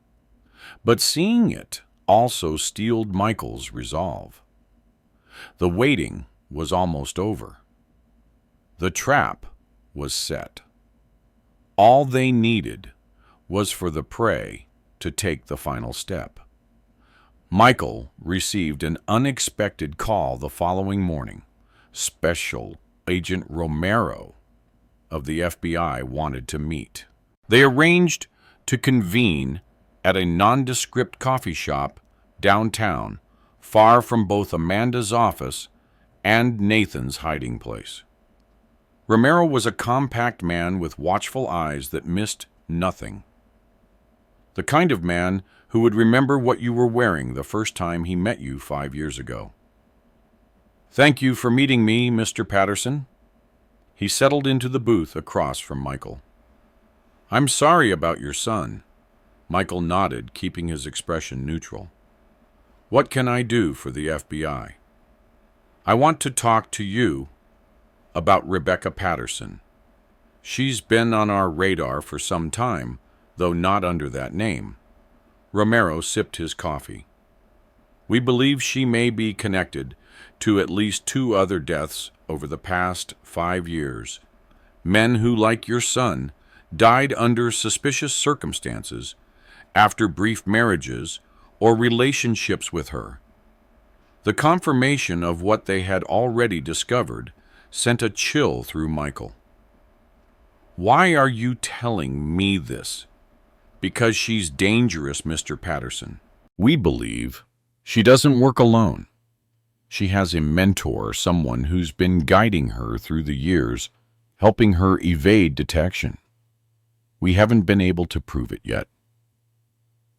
[SPEAKER 1] But seeing it also steeled Michael's resolve. The waiting was almost over. The trap was set. All they needed was for the prey to take the final step. Michael received an unexpected call the following morning. Special Agent Romero of the FBI wanted to meet. They arranged to convene at a nondescript coffee shop downtown, far from both Amanda's office and Nathan's hiding place. Romero was a compact man with watchful eyes that missed nothing. The kind of man who would remember what you were wearing the first time he met you 5 years ago. "Thank you for meeting me, Mr. Patterson." He settled into the booth across from Michael. "I'm sorry about your son." Michael nodded, keeping his expression neutral. "What can I do for the FBI?" "I want to talk to you about Rebecca Patterson. She's been on our radar for some time, though not under that name." Romero sipped his coffee. "We believe she may be connected to at least 2 other deaths over the past 5 years. Men who, like your son, died under suspicious circumstances after brief marriages or relationships with her." The confirmation of what they had already discovered sent a chill through Michael. "Why are you telling me this?" "Because she's dangerous, Mr. Patterson. We believe she doesn't work alone. She has a mentor, someone who's been guiding her through the years, helping her evade detection. We haven't been able to prove it yet."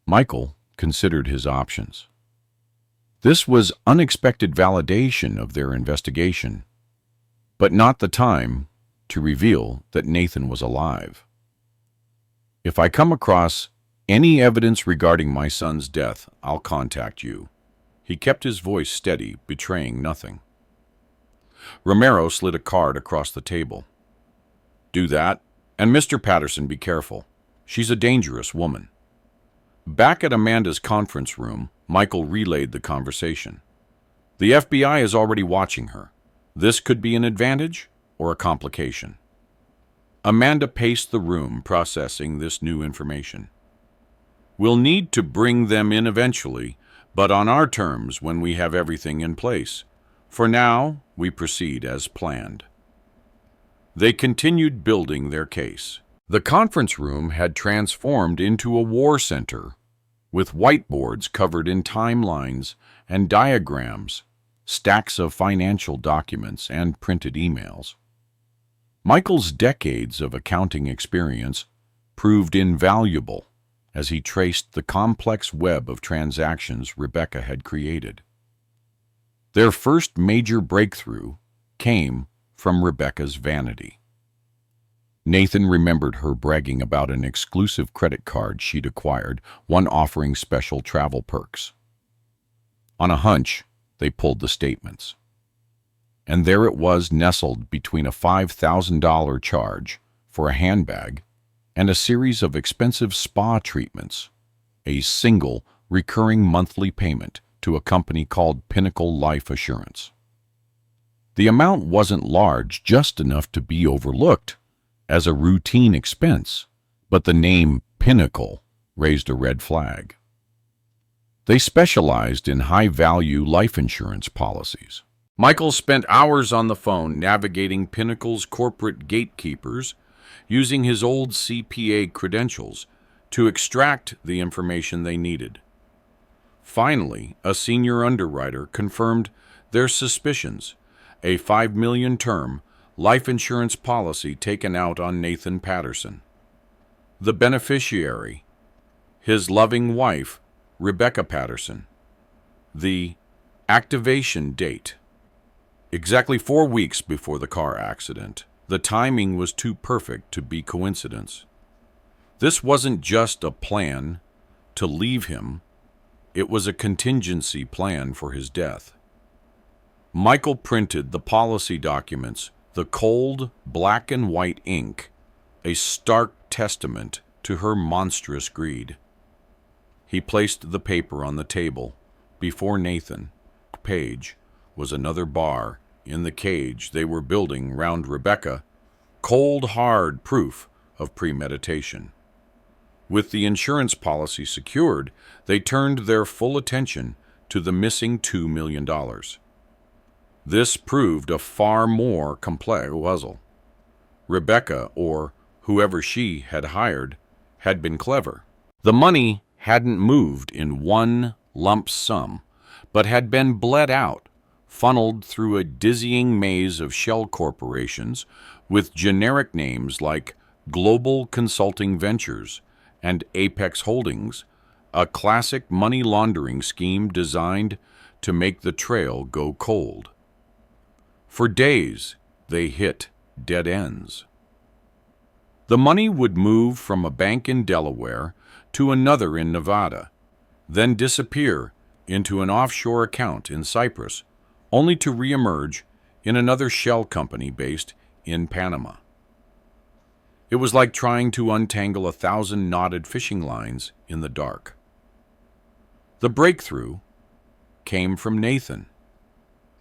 [SPEAKER 1] Michael considered his options. This was unexpected validation of their investigation, but not the time to reveal that Nathan was alive. "If I come across any evidence regarding my son's death, I'll contact you." He kept his voice steady, betraying nothing. Romero slid a card across the table. "Do that, and Mr. Patterson, be careful. She's a dangerous woman." Back at Amanda's conference room, Michael relayed the conversation. "The FBI is already watching her. This could be an advantage or a complication." Amanda paced the room, processing this new information. "We'll need to bring them in eventually, but on our terms when we have everything in place. For now, we proceed as planned." They continued building their case. The conference room had transformed into a war center, with whiteboards covered in timelines and diagrams, stacks of financial documents, and printed emails. Michael's decades of accounting experience proved invaluable as he traced the complex web of transactions Rebecca had created. Their first major breakthrough came from Rebecca's vanity. Nathan remembered her bragging about an exclusive credit card she'd acquired, one offering special travel perks. On a hunch, they pulled the statements. And there it was, nestled between a $5,000 charge for a handbag and a series of expensive spa treatments, a single recurring monthly payment to a company called Pinnacle Life Assurance. The amount wasn't large, just enough to be overlooked as a routine expense, but the name Pinnacle raised a red flag. They specialized in high-value life insurance policies. Michael spent hours on the phone navigating Pinnacle's corporate gatekeepers, using his old CPA credentials to extract the information they needed. Finally, a senior underwriter confirmed their suspicions: a $5 million term life insurance policy taken out on Nathan Patterson. The beneficiary, his loving wife, Rebecca Patterson. The activation date: exactly 4 weeks before the car accident. The timing was too perfect to be coincidence. This wasn't just a plan to leave him, it was a contingency plan for his death. Michael printed the policy documents, the cold black and white ink, a stark testament to her monstrous greed. He placed the paper on the table. Before Nathan Page was another bar in the cage they were building round Rebecca, cold, hard proof of premeditation. With the insurance policy secured, they turned their full attention to the missing $2 million. This proved a far more complex puzzle. Rebecca, or whoever she had hired, had been clever. The money hadn't moved in one lump sum, but had been bled out, funneled through a dizzying maze of shell corporations with generic names like Global Consulting Ventures and Apex Holdings, a classic money laundering scheme designed to make the trail go cold. For days, they hit dead ends. The money would move from a bank in Delaware to another in Nevada, then disappear into an offshore account in Cyprus, only to reemerge in another shell company based in Panama. It was like trying to untangle 1,000 knotted fishing lines in the dark. The breakthrough came from Nathan.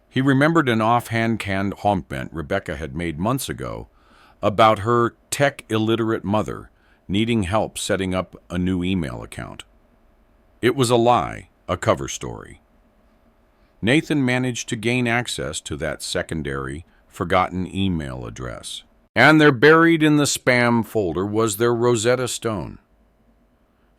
[SPEAKER 1] He remembered an offhand comment Rebecca had made months ago about her tech-illiterate mother needing help setting up a new email account. It was a lie, a cover story. Nathan managed to gain access to that secondary, forgotten email address. And there, buried in the spam folder, was their Rosetta Stone.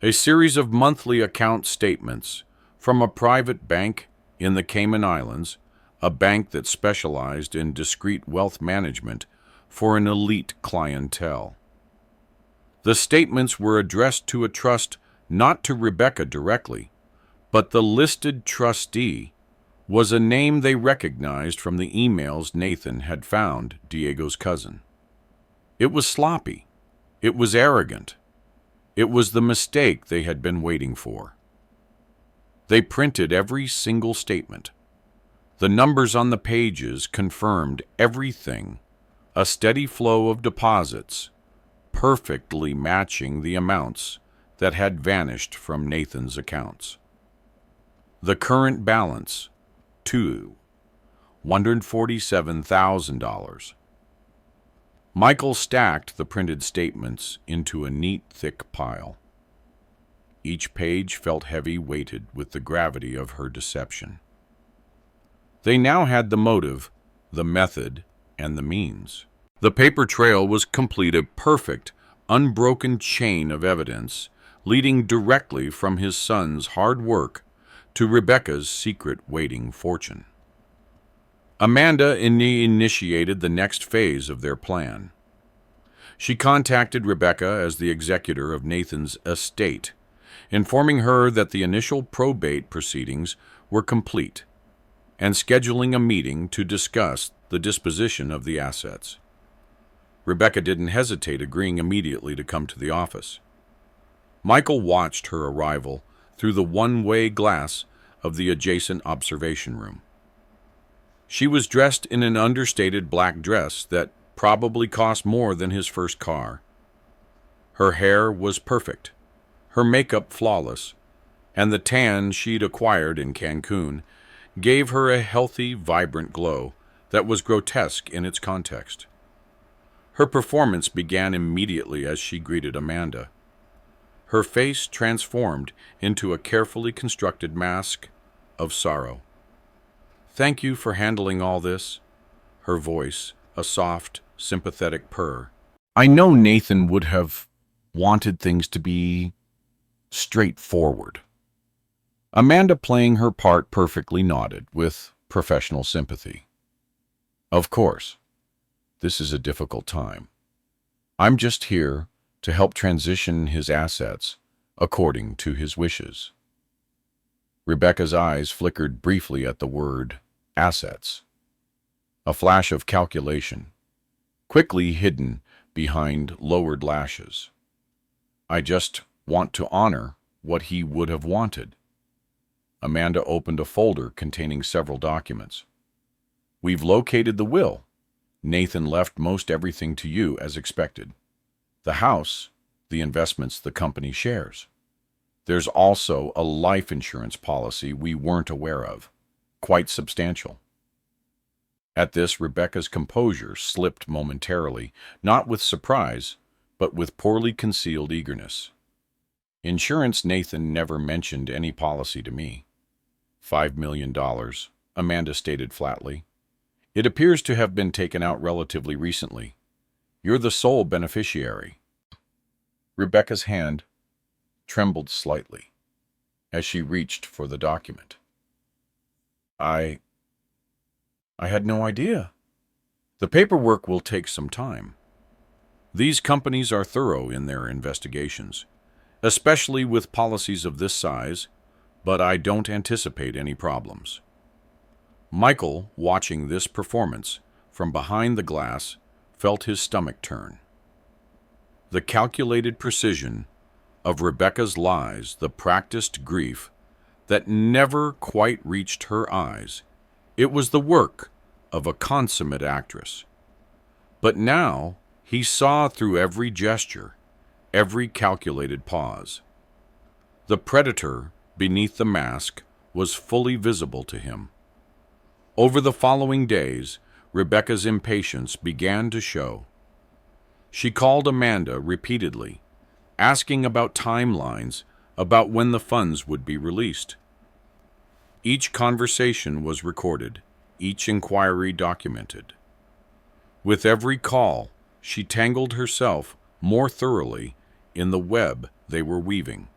[SPEAKER 1] A series of monthly account statements from a private bank in the Cayman Islands, a bank that specialized in discreet wealth management for an elite clientele. The statements were addressed to a trust not to Rebecca directly, but the listed trustee was a name they recognized from the emails Nathan had found Diego's cousin. It was sloppy. It was arrogant. It was the mistake they had been waiting for. They printed every single statement. The numbers on the pages confirmed everything, a steady flow of deposits, perfectly matching the amounts that had vanished from Nathan's accounts. The current balance, $147,000. Michael stacked the printed statements into a neat, thick pile. Each page felt heavy, weighted with the gravity of her deception. They now had the motive, the method, and the means. The paper trail was complete, a perfect, unbroken chain of evidence leading directly from his son's hard work to Rebecca's secret waiting fortune. Amanda initiated the next phase of their plan. She contacted Rebecca as the executor of Nathan's estate, informing her that the initial probate proceedings were complete, and scheduling a meeting to discuss the disposition of the assets. Rebecca didn't hesitate, agreeing immediately to come to the office. Michael watched her arrival through the one-way glass of the adjacent observation room. She was dressed in an understated black dress that probably cost more than his first car. Her hair was perfect, her makeup flawless, and the tan she'd acquired in Cancun gave her a healthy, vibrant glow that was grotesque in its context. Her performance began immediately as she greeted Amanda. Her face transformed into a carefully constructed mask of sorrow. "Thank you for handling all this." Her voice, a soft, sympathetic purr. "I know Nathan would have wanted things to be straightforward." Amanda, playing her part perfectly, nodded with professional sympathy. "Of course. This is a difficult time. I'm just here to help transition his assets according to his wishes." Rebecca's eyes flickered briefly at the word assets. A flash of calculation, quickly hidden behind lowered lashes. "I just want to honor what he would have wanted." Amanda opened a folder containing several documents. "We've located the will. Nathan left most everything to you as expected. The house, the investments the company shares. There's also a life insurance policy we weren't aware of, quite substantial. At this, Rebecca's composure slipped momentarily, not with surprise, but with poorly concealed eagerness. Insurance, Nathan never mentioned any policy to me. $5 million, Amanda stated flatly. It appears to have been taken out relatively recently. You're the sole beneficiary. Rebecca's hand trembled slightly as she reached for the document. I had no idea. The paperwork will take some time. These companies are thorough in their investigations, especially with policies of this size, but I don't anticipate any problems. Michael, watching this performance from behind the glass, felt his stomach turn. The calculated precision of Rebecca's lies, the practiced grief that never quite reached her eyes, it was the work of a consummate actress. But now he saw through every gesture, every calculated pause. The predator beneath the mask was fully visible to him. Over the following days, Rebecca's impatience began to show. She called Amanda repeatedly, asking about timelines, about when the funds would be released. Each conversation was recorded, each inquiry documented. With every call, she tangled herself more thoroughly in the web they were weaving.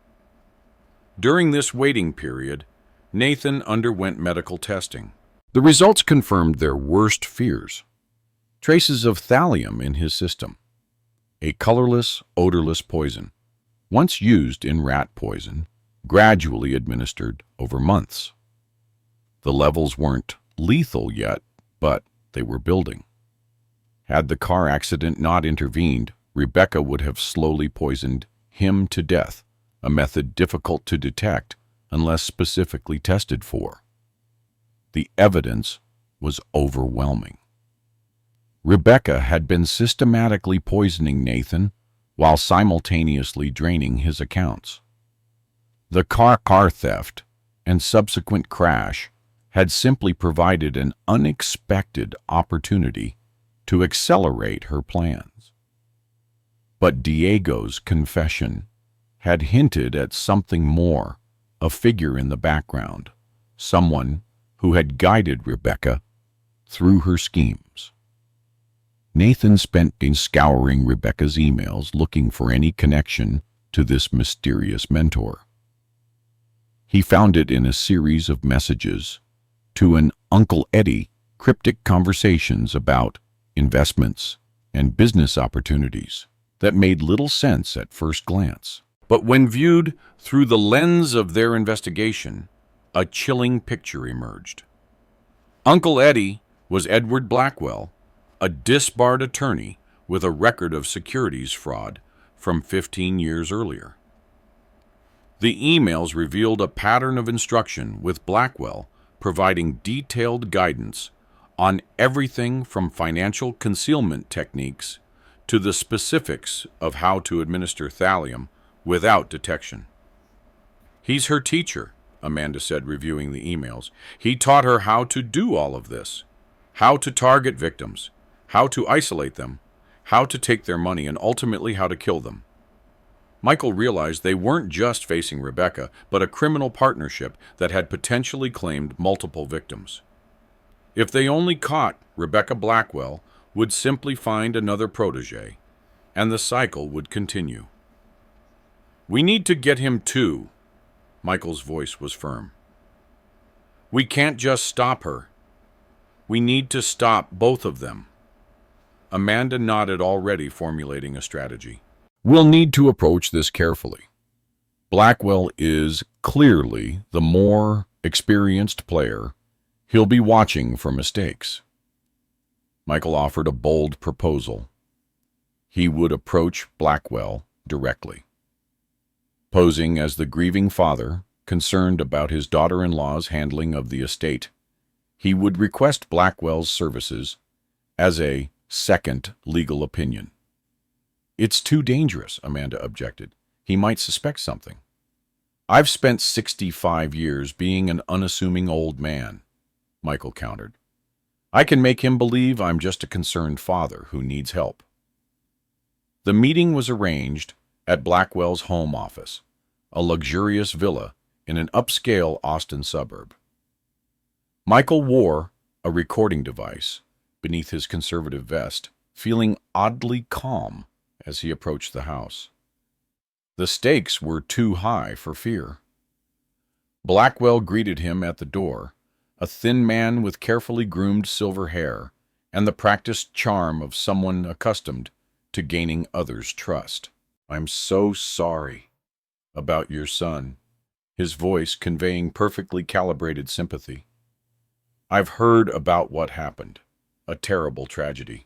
[SPEAKER 1] During this waiting period, Nathan underwent medical testing. The results confirmed their worst fears. Traces of thallium in his system, a colorless, odorless poison, once used in rat poison, gradually administered over months. The levels weren't lethal yet, but they were building. Had the car accident not intervened, Rebecca would have slowly poisoned him to death, a method difficult to detect unless specifically tested for. The evidence was overwhelming. Rebecca had been systematically poisoning Nathan while simultaneously draining his accounts. The car theft and subsequent crash had simply provided an unexpected opportunity to accelerate her plans. But Diego's confession had hinted at something more, a figure in the background, someone who had guided Rebecca through her schemes. Nathan spent days scouring Rebecca's emails looking for any connection to this mysterious mentor. He found it in a series of messages to an Uncle Eddie, cryptic conversations about investments and business opportunities that made little sense at first glance. But when viewed through the lens of their investigation, a chilling picture emerged. Uncle Eddie was Edward Blackwell, a disbarred attorney with a record of securities fraud from 15 years earlier. The emails revealed a pattern of instruction, with Blackwell providing detailed guidance on everything from financial concealment techniques to the specifics of how to administer thallium without detection. He's her teacher, Amanda said, reviewing the emails. He taught her how to do all of this, how to target victims, how to isolate them, how to take their money, and ultimately how to kill them. Michael realized they weren't just facing Rebecca, but a criminal partnership that had potentially claimed multiple victims. If they only caught Rebecca, Blackwell would simply find another protege, and the cycle would continue. "We need to get him too," Michael's voice was firm. "We can't just stop her. We need to stop both of them." Amanda nodded, already formulating a strategy. "We'll need to approach this carefully. Blackwell is clearly the more experienced player. He'll be watching for mistakes." Michael offered a bold proposal. He would approach Blackwell directly. Posing as the grieving father, concerned about his daughter-in-law's handling of the estate, he would request Blackwell's services as a second legal opinion. It's too dangerous, Amanda objected. He might suspect something. I've spent 65 years being an unassuming old man, Michael countered. I can make him believe I'm just a concerned father who needs help. The meeting was arranged at Blackwell's home office, a luxurious villa in an upscale Austin suburb. Michael wore a recording device beneath his conservative vest, feeling oddly calm as he approached the house. The stakes were too high for fear. Blackwell greeted him at the door, a thin man with carefully groomed silver hair and the practiced charm of someone accustomed to gaining others' trust. I'm so sorry about your son, his voice conveying perfectly calibrated sympathy. I've heard about what happened, a terrible tragedy.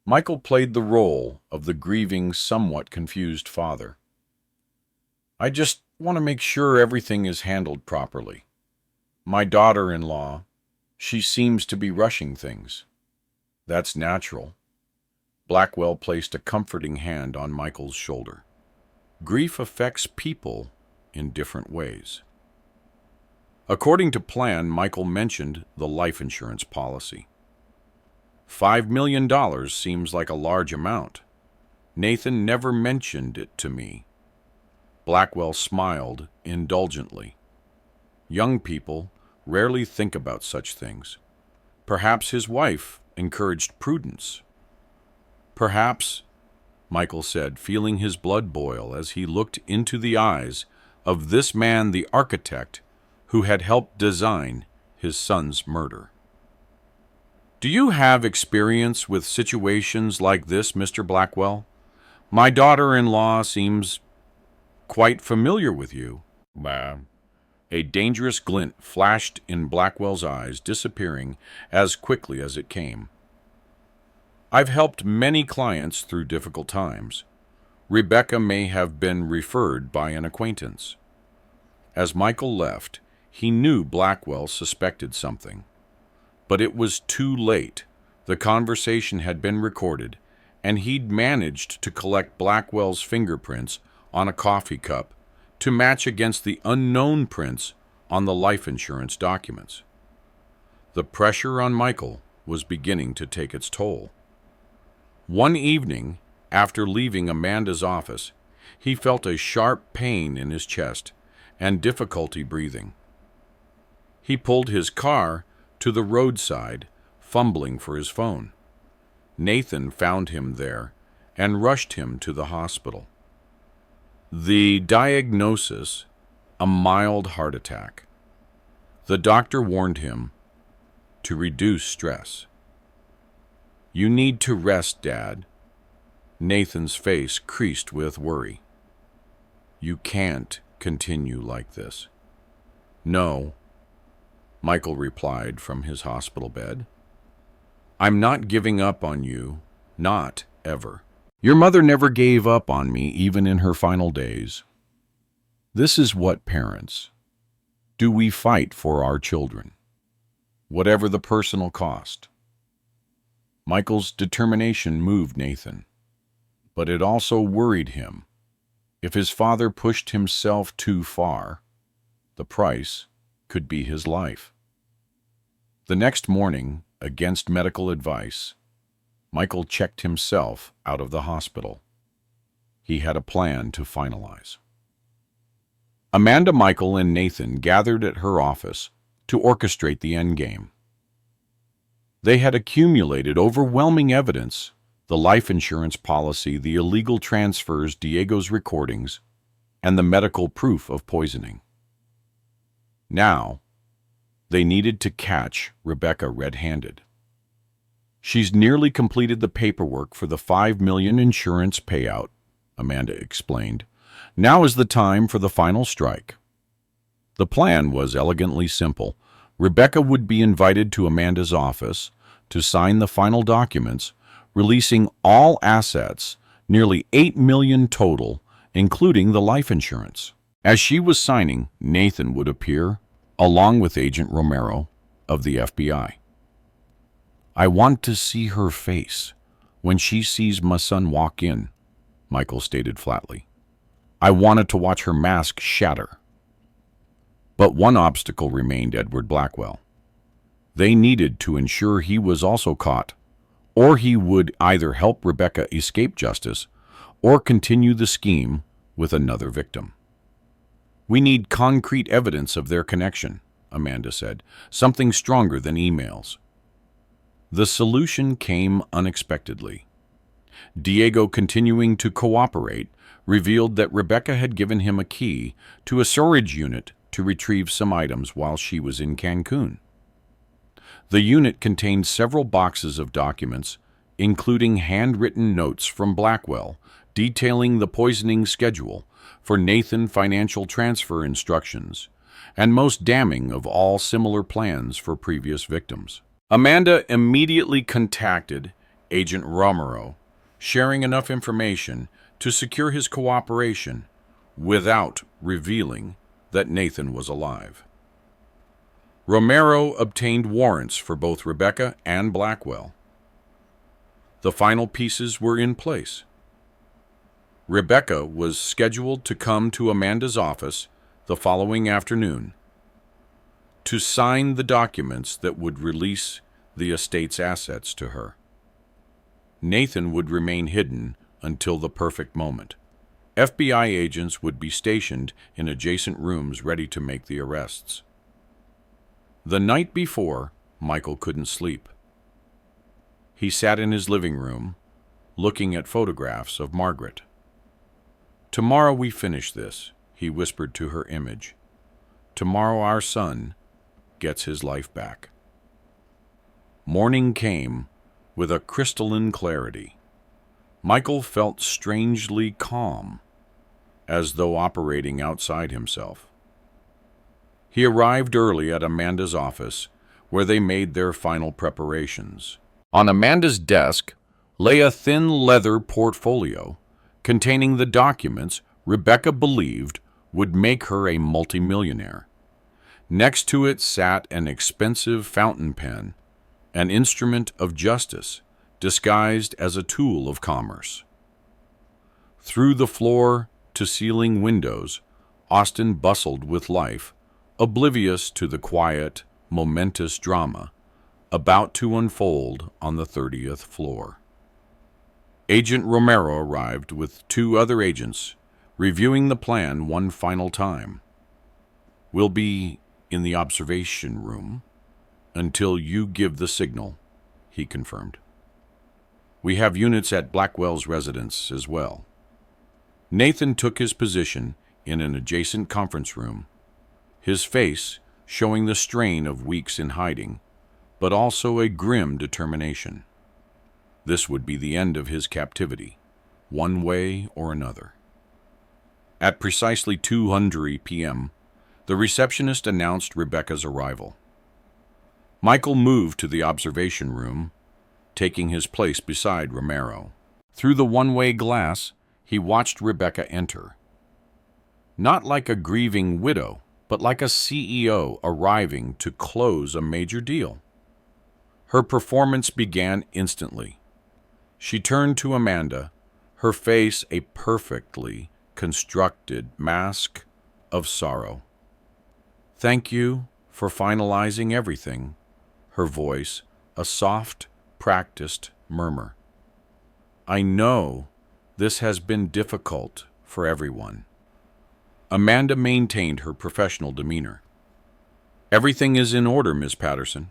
[SPEAKER 1] Michael played the role of the grieving, somewhat confused father. I just want to make sure everything is handled properly. My daughter-in-law, she seems to be rushing things. That's natural. Blackwell placed a comforting hand on Michael's shoulder. Grief affects people in different ways. According to plan, Michael mentioned the life insurance policy. $5 million seems like a large amount. Nathan never mentioned it to me. Blackwell smiled indulgently. Young people rarely think about such things. Perhaps his wife encouraged prudence. Perhaps, Michael said, feeling his blood boil as he looked into the eyes of this man, the architect, who had helped design his son's murder. Do you have experience with situations like this, Mr. Blackwell? My daughter-in-law seems quite familiar with you. A dangerous glint flashed in Blackwell's eyes, disappearing as quickly as it came. I've helped many clients through difficult times. Rebecca may have been referred by an acquaintance. As Michael left, he knew Blackwell suspected something. But it was too late. The conversation had been recorded, and he'd managed to collect Blackwell's fingerprints on a coffee cup to match against the unknown prints on the life insurance documents. The pressure on Michael was beginning to take its toll. One evening, after leaving Amanda's office, he felt a sharp pain in his chest and difficulty breathing. He pulled his car to the roadside, fumbling for his phone. Nathan found him there and rushed him to the hospital. The diagnosis, a mild heart attack. The doctor warned him to reduce stress. You need to rest, Dad. Nathan's face creased with worry. You can't continue like this. No, Michael replied from his hospital bed. I'm not giving up on you, not ever. Your mother never gave up on me, even in her final days. This is what parents do. We fight for our children, whatever the personal cost. Michael's determination moved Nathan, but it also worried him. If his father pushed himself too far, the price could be his life. The next morning, against medical advice, Michael checked himself out of the hospital. He had a plan to finalize. Amanda, Michael, and Nathan gathered at her office to orchestrate the endgame. They had accumulated overwhelming evidence: the life insurance policy, the illegal transfers, Diego's recordings, and the medical proof of poisoning. Now, they needed to catch Rebecca red-handed. She's nearly completed the paperwork for the $5 million insurance payout, Amanda explained. Now is the time for the final strike. The plan was elegantly simple. Rebecca would be invited to Amanda's office to sign the final documents, releasing all assets, nearly $8 million total, including the life insurance. As she was signing, Nathan would appear, along with Agent Romero of the FBI. I want to see her face When she sees my son walk in, Michael stated flatly, I wanted to watch her mask shatter. But one obstacle remained Edward Blackwell. They needed to ensure he was also caught, or he would either help Rebecca escape justice or continue the scheme with another victim. We need concrete evidence of their connection, Amanda said, something stronger than emails. The solution came unexpectedly. Diego, continuing to cooperate, revealed that Rebecca had given him a key to a storage unit to retrieve some items while she was in Cancun. The unit contained several boxes of documents, including handwritten notes from Blackwell detailing the poisoning schedule for Nathan financial transfer instructions, and most damning of all similar plans for previous victims. Amanda immediately contacted Agent Romero, sharing enough information to secure his cooperation without revealing that Nathan was alive. Romero obtained warrants for both Rebecca and Blackwell. The final pieces were in place. Rebecca was scheduled to come to Amanda's office the following afternoon to sign the documents that would release the estate's assets to her. Nathan would remain hidden until the perfect moment. FBI agents would be stationed in adjacent rooms ready to make the arrests. The night before, Michael couldn't sleep. He sat in his living room, looking at photographs of Margaret. Tomorrow we finish this, he whispered to her image. Tomorrow our son gets his life back. Morning came with a crystalline clarity. Michael felt strangely calm, as though operating outside himself. He arrived early at Amanda's office, where they made their final preparations. On Amanda's desk lay a thin leather portfolio containing the documents Rebecca believed would make her a multimillionaire. Next to it sat an expensive fountain pen, an instrument of justice disguised as a tool of commerce. Through the floor-to-ceiling windows, Austin bustled with life, oblivious to the quiet, momentous drama about to unfold on the 30th floor. Agent Romero arrived with 2 other agents, reviewing the plan one final time. We'll be in the observation room until you give the signal, he confirmed. We have units at Blackwell's residence as well. Nathan took his position in an adjacent conference room, his face showing the strain of weeks in hiding, but also a grim determination. This would be the end of his captivity, one way or another. At precisely 2:00 p.m., the receptionist announced Rebecca's arrival. Michael moved to the observation room, taking his place beside Romero. Through the one-way glass, he watched Rebecca enter. Not like a grieving widow, but like a CEO arriving to close a major deal. Her performance began instantly. She turned to Amanda, her face a perfectly constructed mask of sorrow. Thank you for finalizing everything, her voice a soft, practiced murmur. I know this has been difficult for everyone. Amanda maintained her professional demeanor. Everything is in order, Miss Patterson.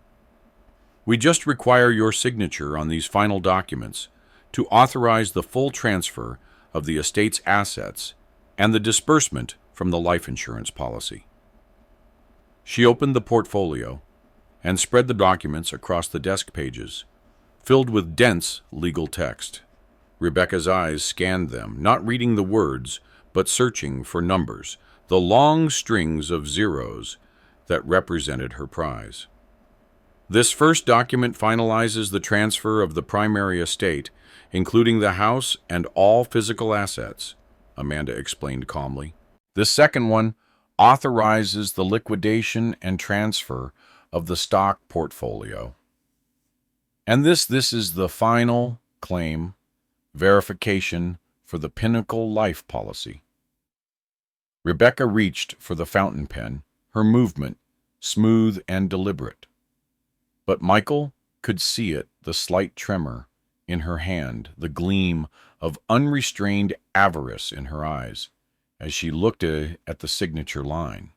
[SPEAKER 1] We just require your signature on these final documents to authorize the full transfer of the estate's assets and the disbursement from the life insurance policy. She opened the portfolio and spread the documents across the desk pages, filled with dense legal text. Rebecca's eyes scanned them, not reading the words, but searching for numbers, the long strings of zeros that represented her prize. This first document finalizes the transfer of the primary estate, including the house and all physical assets, Amanda explained calmly. The second one authorizes the liquidation and transfer of the stock portfolio. And this is the final claim, verification for the Pinnacle Life policy. Rebecca reached for the fountain pen, her movement smooth and deliberate. But Michael could see it, the slight tremor in her hand, the gleam of unrestrained avarice in her eyes, as she looked at the signature line.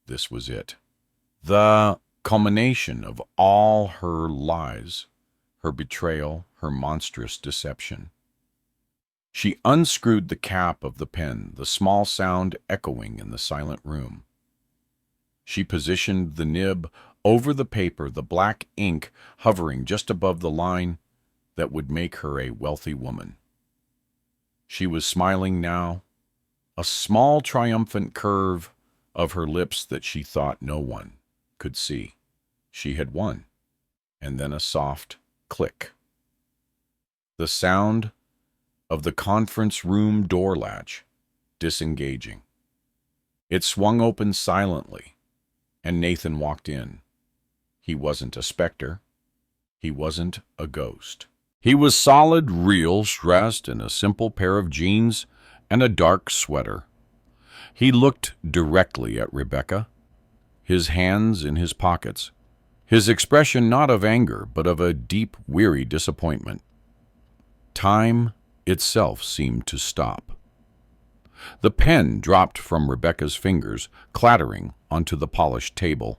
[SPEAKER 1] This was it. The culmination of all her lies, her betrayal, her monstrous deception. She unscrewed the cap of the pen, the small sound echoing in the silent room. She positioned the nib over the paper, the black ink hovering just above the line that would make her a wealthy woman. She was smiling now, a small triumphant curve of her lips that she thought no one could see. She had won. And then a soft click. The sound of the conference room door latch disengaging. It swung open silently, and Nathan walked in. He wasn't a specter. He wasn't a ghost. He was solid, real, dressed in a simple pair of jeans and a dark sweater. He looked directly at Rebecca, his hands in his pockets, his expression not of anger, but of a deep, weary disappointment. Time itself seemed to stop. The pen dropped from Rebecca's fingers, clattering onto the polished table,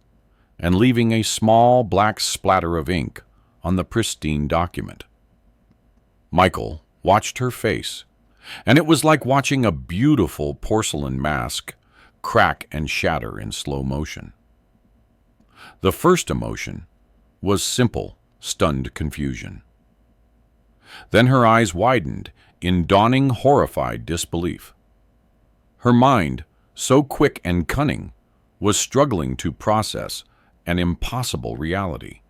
[SPEAKER 1] and leaving a small black splatter of ink on the pristine document. Michael watched her face, and it was like watching a beautiful porcelain mask crack and shatter in slow motion. The first emotion was simple, stunned confusion. Then her eyes widened in dawning, horrified disbelief. Her mind, so quick and cunning, was struggling to process an impossible reality.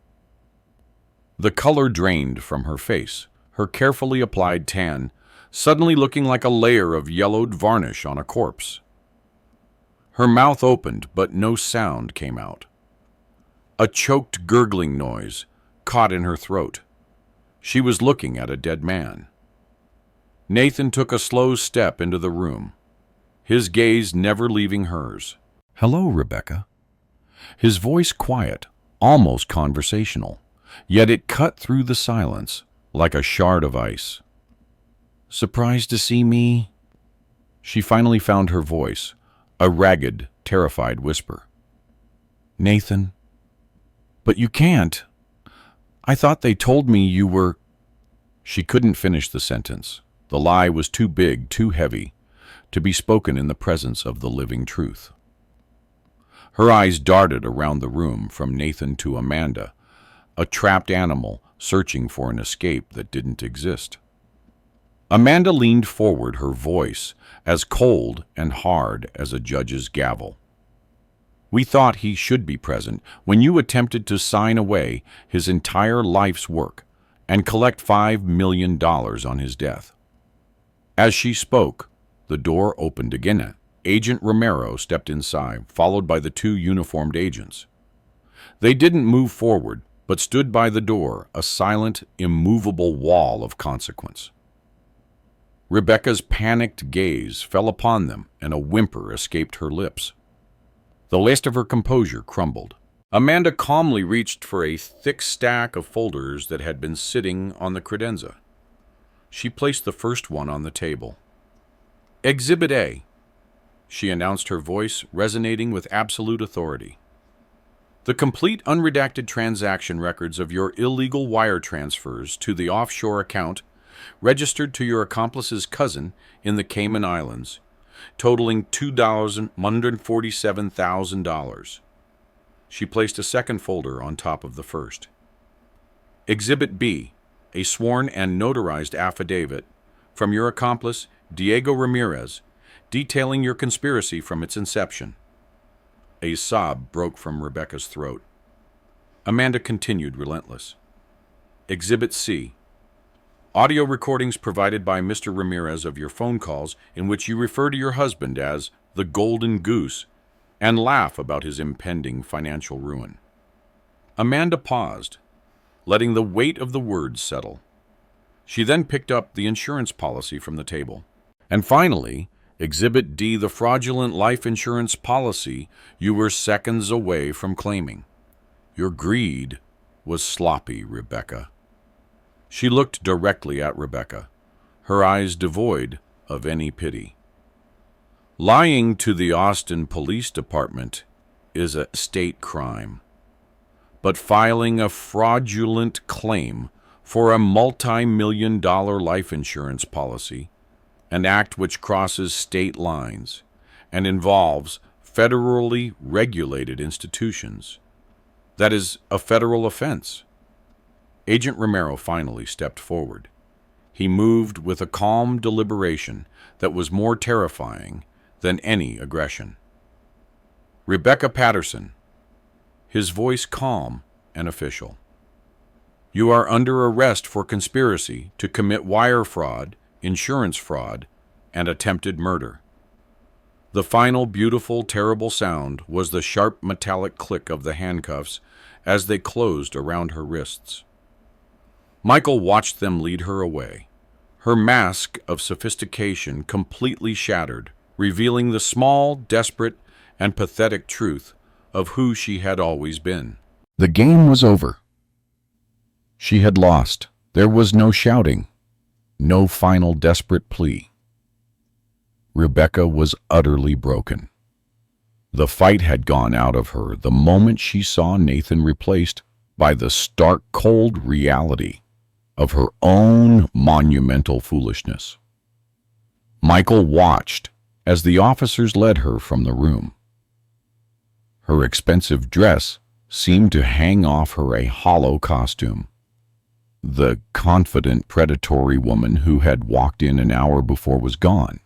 [SPEAKER 1] The color drained from her face, her carefully applied tan suddenly looking like a layer of yellowed varnish on a corpse. Her mouth opened, but no sound came out. A choked, gurgling noise caught in her throat. She was looking at a dead man. Nathan took a slow step into the room, his gaze never leaving hers. "Hello, Rebecca." His voice quiet, almost conversational, yet it cut through the silence like a shard of ice. "Surprised to see me?" She finally found her voice, a ragged, terrified whisper. "Nathan, but you can't. I thought they told me you were—" She couldn't finish the sentence. The lie was too big, too heavy, to be spoken in the presence of the living truth. Her eyes darted around the room from Nathan to Amanda, a trapped animal searching for an escape that didn't exist. Amanda leaned forward, her voice as cold and hard as a judge's gavel. "We thought he should be present when you attempted to sign away his entire life's work and collect $5 million on his death." As she spoke, the door opened again. Agent Romero stepped inside, followed by the two uniformed agents. They didn't move forward, but stood by the door, a silent, immovable wall of consequence. Rebecca's panicked gaze fell upon them, and a whimper escaped her lips. The last of her composure crumbled. Amanda calmly reached for a thick stack of folders that had been sitting on the credenza. She placed the first one on the table. "Exhibit A," she announced, her voice resonating with absolute authority. "The complete unredacted transaction records of your illegal wire transfers to the offshore account registered to your accomplice's cousin in the Cayman Islands, totaling $247,000. She placed a second folder on top of the first. "Exhibit B, a sworn and notarized affidavit from your accomplice, Diego Ramirez, detailing your conspiracy from its inception." A sob broke from Rebecca's throat. Amanda continued, relentless. "Exhibit C, audio recordings provided by Mr. Ramirez of your phone calls in which you refer to your husband as the Golden Goose and laugh about his impending financial ruin." Amanda paused, letting the weight of the words settle. She then picked up the insurance policy from the table. And finally, Exhibit D, the fraudulent life insurance policy you were seconds away from claiming. Your greed was sloppy, Rebecca. She looked directly at Rebecca, her eyes devoid of any pity. Lying to the Austin Police Department is a state crime, but filing a fraudulent claim for a multi-million-dollar life insurance policy, an act which crosses state lines and involves federally regulated institutions, that is a federal offense. Agent Romero finally stepped forward. He moved with a calm deliberation that was more terrifying than any aggression. Rebecca Patterson, his voice calm and official. You are under arrest for conspiracy to commit wire fraud, insurance fraud, and attempted murder. The final beautiful, terrible sound was the sharp metallic click of the handcuffs as they closed around her wrists. Michael watched them lead her away, her mask of sophistication completely shattered, revealing the small, desperate, and pathetic truth of who she had always been. The game was over. She had lost. There was no shouting, no final desperate plea. Rebecca was utterly broken. The fight had gone out of her the moment she saw Nathan replaced by the stark, cold reality of her own monumental foolishness. Michael watched as the officers led her from the room. Her expensive dress seemed to hang off her a hollow costume. The confident, predatory woman who had walked in an hour before was gone,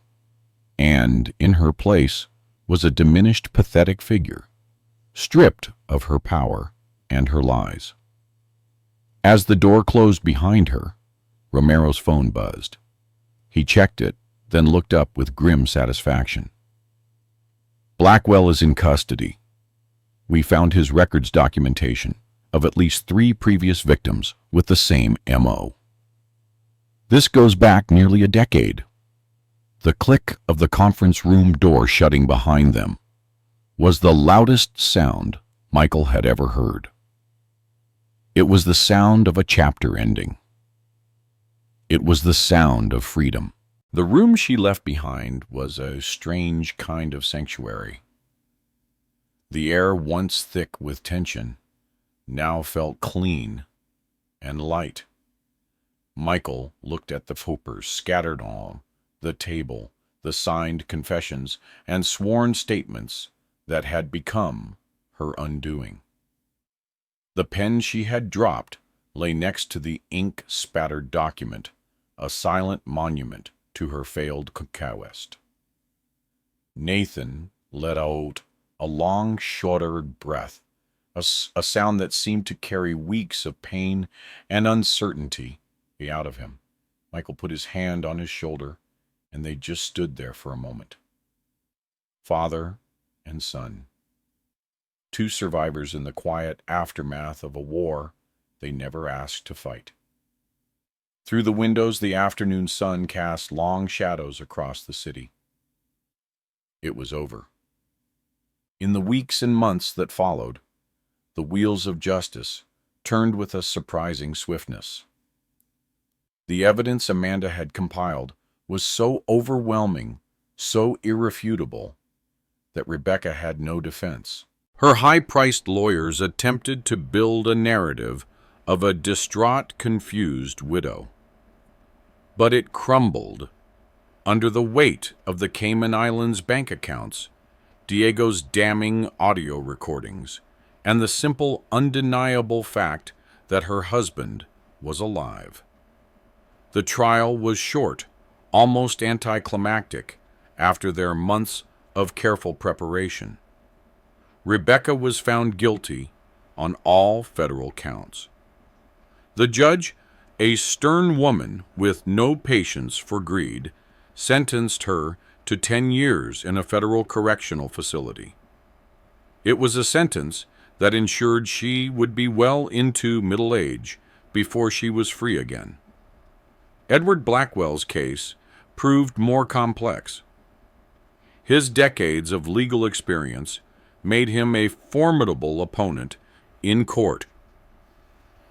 [SPEAKER 1] and in her place was a diminished, pathetic figure, stripped of her power and her lies. As the door closed behind her, Romero's phone buzzed. He checked it, then looked up with grim satisfaction. Blackwell is in custody. We found his records documentation of at least 3 previous victims with the same MO. This goes back nearly a decade. The click of the conference room door shutting behind them was the loudest sound Michael had ever heard. It was the sound of a chapter ending. It was the sound of freedom. The room she left behind was a strange kind of sanctuary. The air, once thick with tension, now felt clean and light. Michael looked at the papers scattered on the table, the signed confessions and sworn statements that had become her undoing. The pen she had dropped lay next to the ink-spattered document, a silent monument to her failed conquest. Nathan let out a long, shortered breath, a sound that seemed to carry weeks of pain and uncertainty out of him. Michael put his hand on his shoulder, and they just stood there for a moment. Father and son. 2 survivors in the quiet aftermath of a war they never asked to fight. Through the windows, the afternoon sun cast long shadows across the city. It was over. In the weeks and months that followed, the wheels of justice turned with a surprising swiftness. The evidence Amanda had compiled was so overwhelming, so irrefutable, that Rebecca had no defense. Her high-priced lawyers attempted to build a narrative of a distraught, confused widow. But it crumbled under the weight of the Cayman Islands bank accounts, Diego's damning audio recordings, and the simple, undeniable fact that her husband was alive. The trial was short, almost anticlimactic, after their months of careful preparation. Rebecca was found guilty on all federal counts. The judge, a stern woman with no patience for greed, sentenced her to 10 years in a federal correctional facility. It was a sentence that ensured she would be well into middle age before she was free again. Edward Blackwell's case proved more complex. His decades of legal experience made him a formidable opponent in court.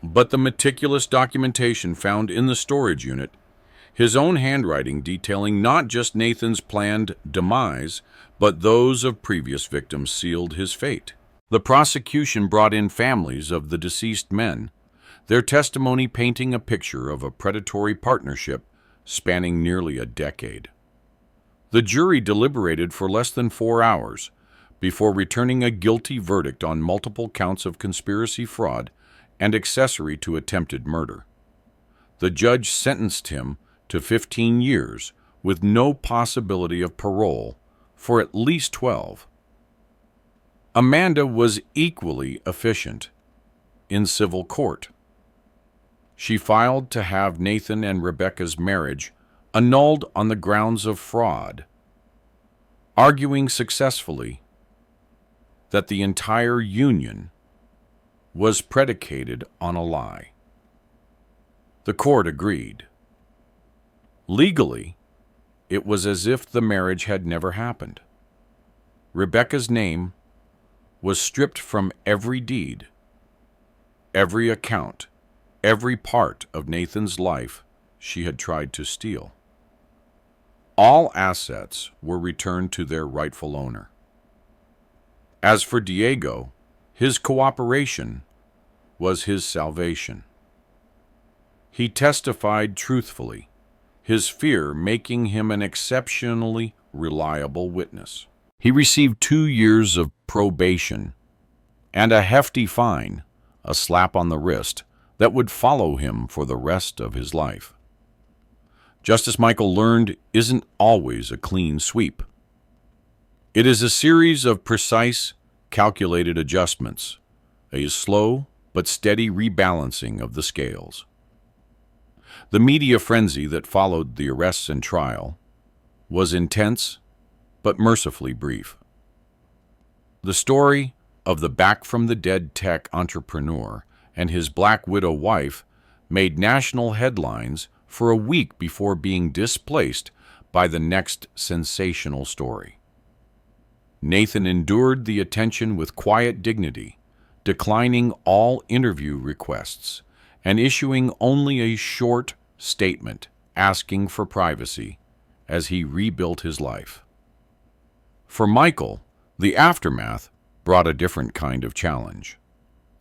[SPEAKER 1] But the meticulous documentation found in the storage unit, his own handwriting detailing not just Nathan's planned demise, but those of previous victims, sealed his fate. The prosecution brought in families of the deceased men, their testimony painting a picture of a predatory partnership spanning nearly a decade. The jury deliberated for less than 4 hours before returning a guilty verdict on multiple counts of conspiracy, fraud, and accessory to attempted murder. The judge sentenced him to 15 years with no possibility of parole for at least 12. Amanda was equally efficient in civil court. She filed to have Nathan and Rebecca's marriage annulled on the grounds of fraud, arguing successfully that the entire union was predicated on a lie. The court agreed. Legally, it was as if the marriage had never happened. Rebecca's name was stripped from every deed, every account, every part of Nathan's life she had tried to steal. All assets were returned to their rightful owner. As for Diego, his cooperation was his salvation. He testified truthfully, his fear making him an exceptionally reliable witness. He received 2 years of probation and a hefty fine, a slap on the wrist, that would follow him for the rest of his life. Justice Michael learned isn't always a clean sweep. It is a series of precise, calculated adjustments, a slow but steady rebalancing of the scales. The media frenzy that followed the arrests and trial was intense but mercifully brief. The story of the back-from-the-dead tech entrepreneur and his Black Widow wife made national headlines for a week before being displaced by the next sensational story. Nathan endured the attention with quiet dignity, declining all interview requests and issuing only a short statement asking for privacy as he rebuilt his life. For Michael, the aftermath brought a different kind of challenge.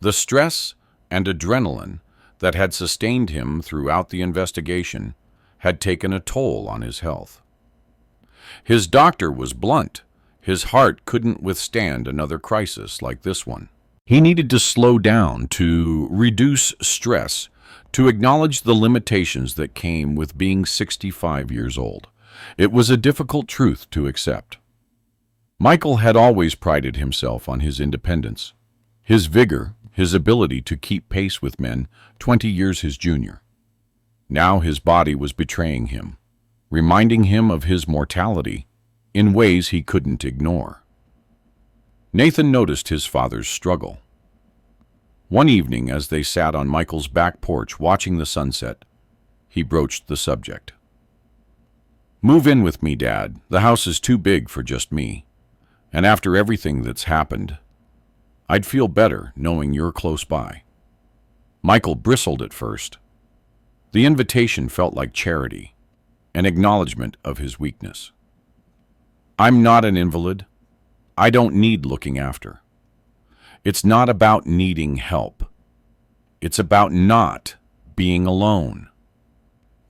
[SPEAKER 1] The stress and adrenaline that had sustained him throughout the investigation had taken a toll on his health. His doctor was blunt. His heart couldn't withstand another crisis like this one. He needed to slow down, to reduce stress, to acknowledge the limitations that came with being 65 years old. It was a difficult truth to accept. Michael had always prided himself on his independence, his vigor, his ability to keep pace with men 20 years his junior. Now his body was betraying him, reminding him of his mortality in ways he couldn't ignore. Nathan noticed his father's struggle. One evening, as they sat on Michael's back porch watching the sunset, he broached the subject. "Move in with me, Dad. The house is too big for just me. And after everything that's happened, I'd feel better knowing you're close by." Michael bristled at first. The invitation felt like charity, an acknowledgement of his weakness. "I'm not an invalid. I don't need looking after. It's not about needing help. It's about not being alone."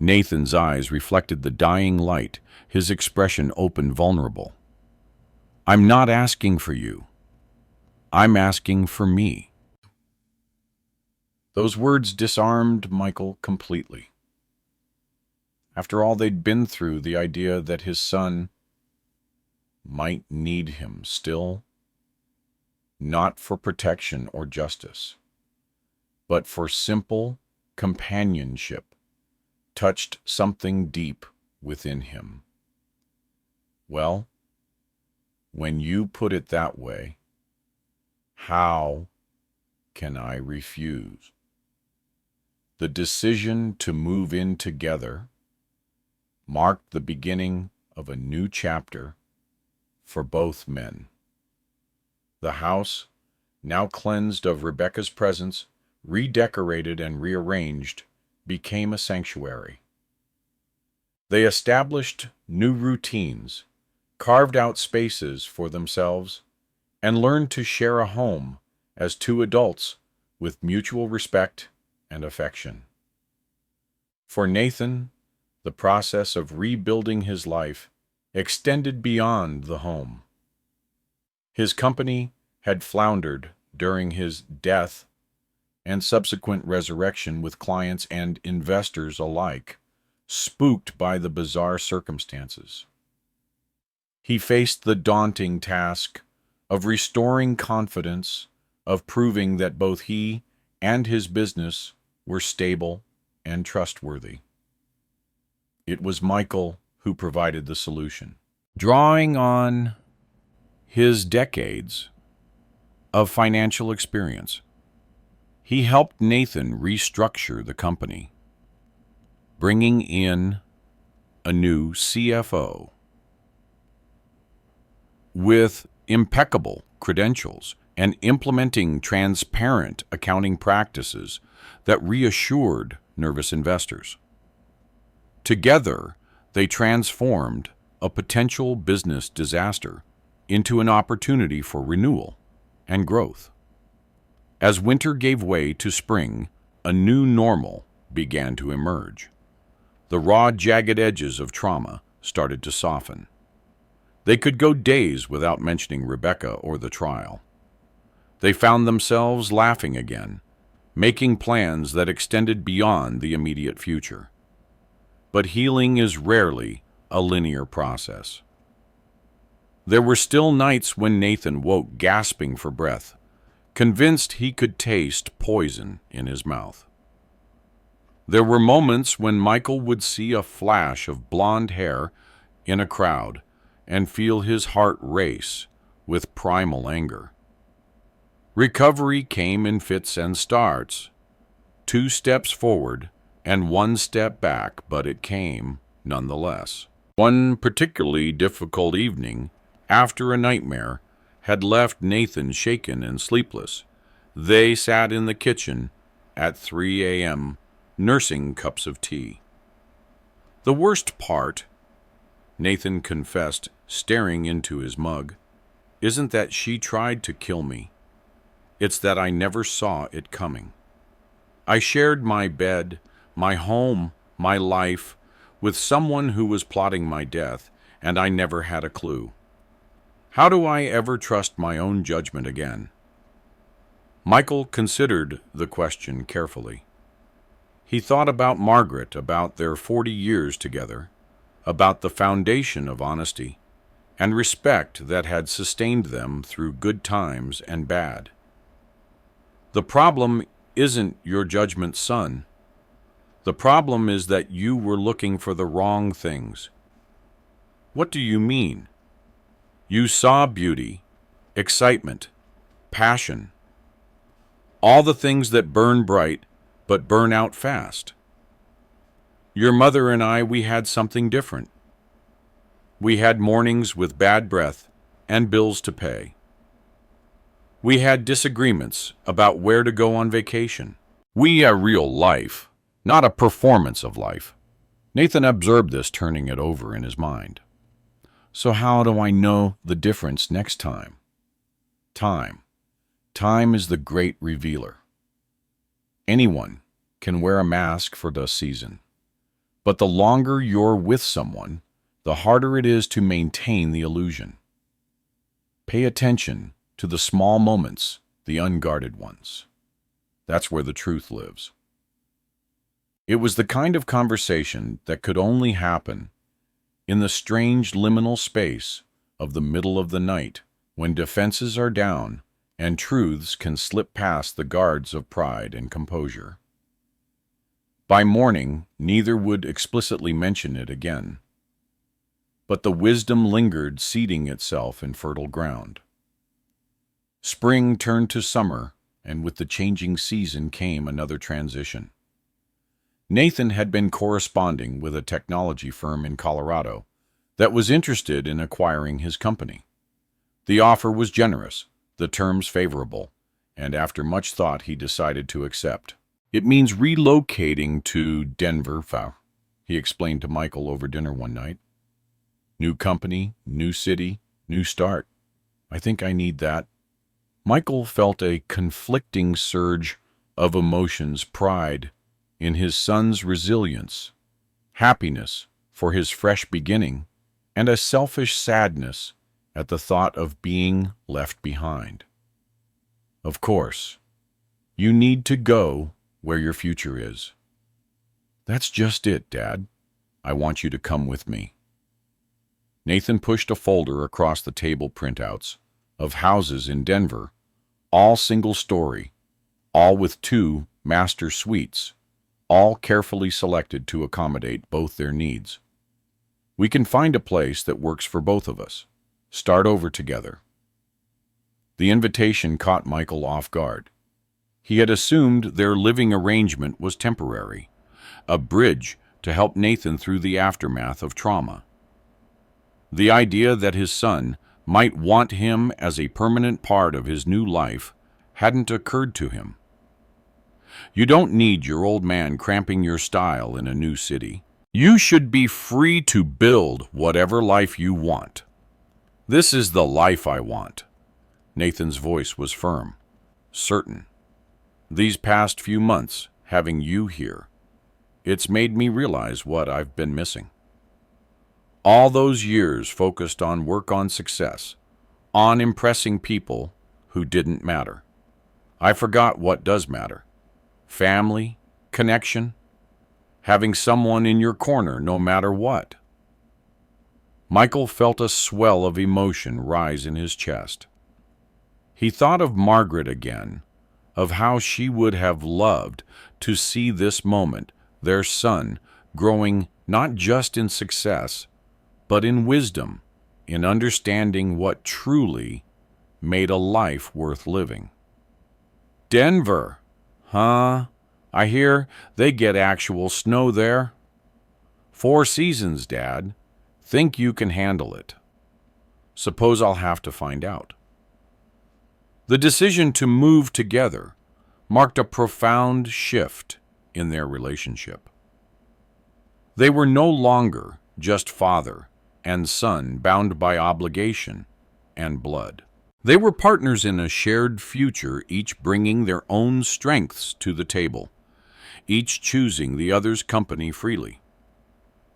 [SPEAKER 1] Nathan's eyes reflected the dying light, his expression open, vulnerable. "I'm not asking for you. I'm asking for me." Those words disarmed Michael completely. After all they'd been through, the idea that his son might need him still, not for protection or justice, but for simple companionship, touched something deep within him. Well, when you put it that way, how can I refuse? The decision to move in together marked the beginning of a new chapter for both men. The house, now cleansed of Rebecca's presence, redecorated and rearranged, became a sanctuary. They established new routines, carved out spaces for themselves, and learned to share a home as two adults with mutual respect and affection. For Nathan, the process of rebuilding his life extended beyond the home. His company had floundered during his death and subsequent resurrection with clients and investors alike, spooked by the bizarre circumstances. He faced the daunting task of restoring confidence, of proving that both he and his business were stable and trustworthy. It was Michael who provided the solution. Drawing on his decades of financial experience, he helped Nathan restructure the company, bringing in a new CFO with impeccable credentials and implementing transparent accounting practices that reassured nervous investors. Together, they transformed a potential business disaster into an opportunity for renewal and growth. As winter gave way to spring, a new normal began to emerge. The raw, jagged edges of trauma started to soften. They could go days without mentioning Rebecca or the trial. They found themselves laughing again, making plans that extended beyond the immediate future. But healing is rarely a linear process. There were still nights when Nathan woke gasping for breath, convinced he could taste poison in his mouth. There were moments when Michael would see a flash of blonde hair in a crowd and feel his heart race with primal anger. Recovery came in fits and starts, 2 steps forward and 1 step back, but it came nonetheless. One particularly difficult evening, after a nightmare, had left Nathan shaken and sleepless. They sat in the kitchen at 3 a.m., nursing cups of tea. The worst part, Nathan confessed, staring into his mug, isn't that she tried to kill me. It's that I never saw it coming. I shared my bed, my home, my life, with someone who was plotting my death, and I never had a clue. How do I ever trust my own judgment again? Michael considered the question carefully. He thought about Margaret, about their 40 years together, about the foundation of honesty and respect that had sustained them through good times and bad. The problem isn't your judgment, son. The problem is that you were looking for the wrong things. What do you mean? You saw beauty, excitement, passion, all the things that burn bright but burn out fast. Your mother and I, we had something different. We had mornings with bad breath and bills to pay. We had disagreements about where to go on vacation. We a real life, not a performance of life. Nathan observed this, turning it over in his mind. So how do I know the difference next time? Time. Time is the great revealer. Anyone can wear a mask for the season, but the longer you're with someone, the harder it is to maintain the illusion. Pay attention to the small moments, the unguarded ones. That's where the truth lives. It was the kind of conversation that could only happen in the strange liminal space of the middle of the night, when defenses are down and truths can slip past the guards of pride and composure. By morning, neither would explicitly mention it again, but the wisdom lingered, seeding itself in fertile ground. Spring turned to summer, and with the changing season came another transition. Nathan had been corresponding with a technology firm in Colorado that was interested in acquiring his company. The offer was generous, the terms favorable, and after much thought he decided to accept. "It means relocating to Denver," he explained to Michael over dinner one night. "New company, new city, new start. I think I need that." Michael felt a conflicting surge of emotions: pride in his son's resilience, happiness for his fresh beginning, and a selfish sadness at the thought of being left behind. "Of course, you need to go where your future is." "That's just it, Dad. I want you to come with me." Nathan pushed a folder across the table printouts of houses in Denver, all single-story, all with 2 master suites, all carefully selected to accommodate both their needs. "We can find a place that works for both of us. Start over together." The invitation caught Michael off guard. He had assumed their living arrangement was temporary, a bridge to help Nathan through the aftermath of trauma. The idea that his son might want him as a permanent part of his new life hadn't occurred to him. "You don't need your old man cramping your style in a new city. You should be free to build whatever life you want. This is the life I want." Nathan's voice was firm, certain. "These past few months, having you here, it's made me realize what I've been missing. All those years focused on work, on success, on impressing people who didn't matter. I forgot what does matter: family, connection, having someone in your corner no matter what." Michael felt a swell of emotion rise in his chest. He thought of Margaret again, of how she would have loved to see this moment, their son, growing not just in success, but in wisdom, in understanding what truly made a life worth living. "Denver, huh? I hear they get actual snow there." "4 seasons, Dad. Think you can handle it?" "Suppose I'll have to find out." The decision to move together marked a profound shift in their relationship. They were no longer just father and son bound by obligation and blood. They were partners in a shared future, each bringing their own strengths to the table, each choosing the other's company freely.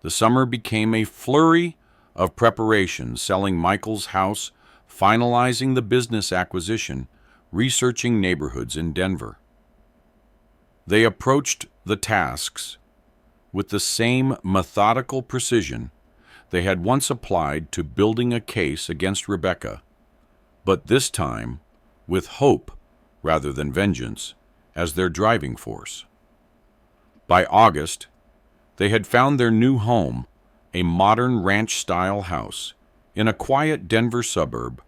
[SPEAKER 1] The summer became a flurry of preparation: selling Michael's house, finalizing the business acquisition, researching neighborhoods in Denver. They approached the tasks with the same methodical precision they had once applied to building a case against Rebecca, but this time with hope rather than vengeance as their driving force. By August, they had found their new home, a modern ranch-style house in a quiet Denver suburb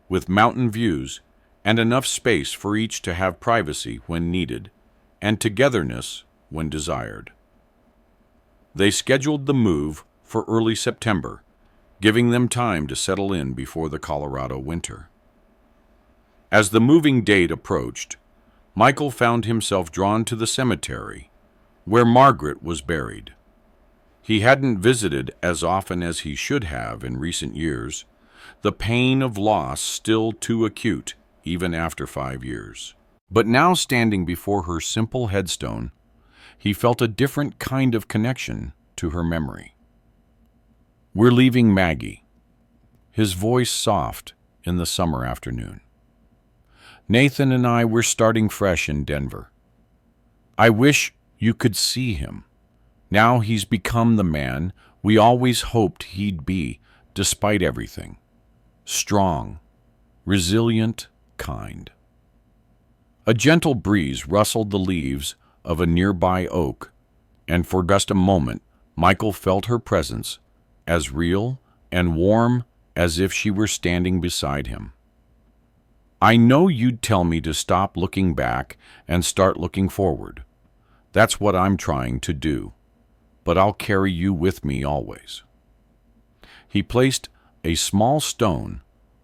[SPEAKER 1] with mountain views and enough space for each to have privacy when needed and togetherness when desired. They scheduled the move for early September, giving them time to settle in before the Colorado winter. As the moving date approached, Michael found himself drawn to the cemetery where Margaret was buried. He hadn't visited as often as he should have in recent years, the pain of loss still too acute even after 5 years. But now, standing before her simple headstone, he felt a different kind of connection to her memory. "We're leaving Maggie," his voice soft in the summer afternoon. "Nathan and I, we're starting fresh in Denver. I wish you could see him. Now he's become the man we always hoped he'd be, despite everything. Strong, resilient, kind." A gentle breeze rustled the leaves of a nearby oak, and for just a moment Michael felt her presence, as real and warm as if she were standing beside him. "I know you'd tell me to stop looking back and start looking forward. That's what I'm trying to do, but I'll carry you with me always." He placed a small stone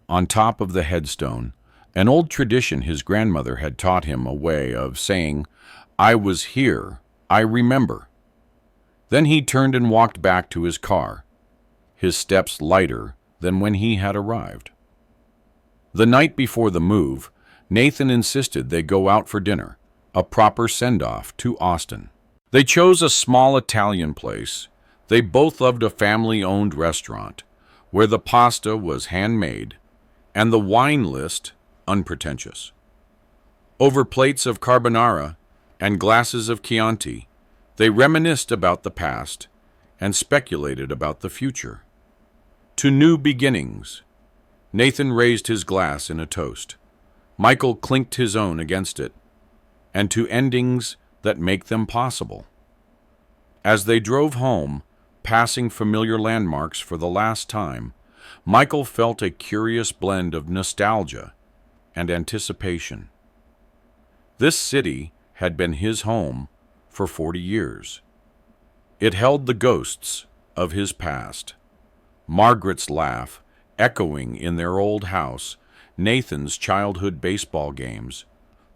[SPEAKER 1] on top of the headstone, an old tradition his grandmother had taught him, a way of saying, "I was here, I remember." Then he turned and walked back to his car, his steps lighter than when he had arrived. The night before the move, Nathan insisted they go out for dinner, a proper send-off to Austin. They chose a small Italian place. They both loved a family-owned restaurant where the pasta was handmade and the wine list unpretentious. Over plates of carbonara and glasses of Chianti, they reminisced about the past and speculated about the future. To new beginnings, Nathan raised his glass in a toast. Michael clinked his own against it, and to endings that make them possible. As they drove home, passing familiar landmarks for the last time, Michael felt a curious blend of nostalgia and anticipation. This city had been his home for 40 years. It held the ghosts of his past. Margaret's laugh echoing in their old house, Nathan's childhood baseball games,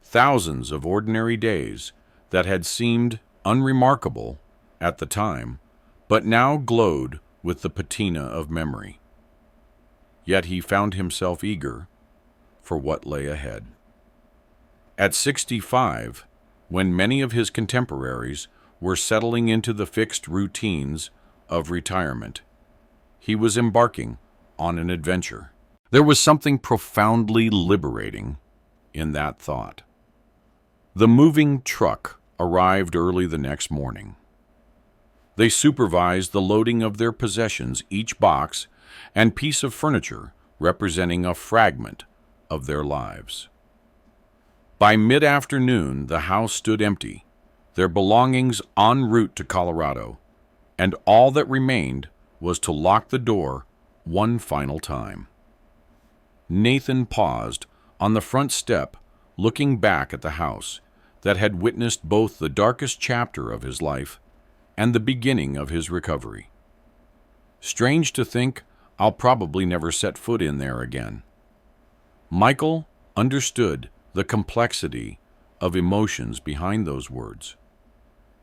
[SPEAKER 1] thousands of ordinary days that had seemed unremarkable at the time, but now glowed with the patina of memory. Yet he found himself eager for what lay ahead. At 65, when many of his contemporaries were settling into the fixed routines of retirement, he was embarking on an adventure. There was something profoundly liberating in that thought. The moving truck arrived early the next morning. They supervised the loading of their possessions, each box and piece of furniture representing a fragment of their lives. By mid-afternoon, the house stood empty, their belongings en route to Colorado, and all that remained was to lock the door one final time. Nathan paused on the front step, looking back at the house that had witnessed both the darkest chapter of his life and the beginning of his recovery. Strange to think, I'll probably never set foot in there again. Michael understood the complexity of emotions behind those words.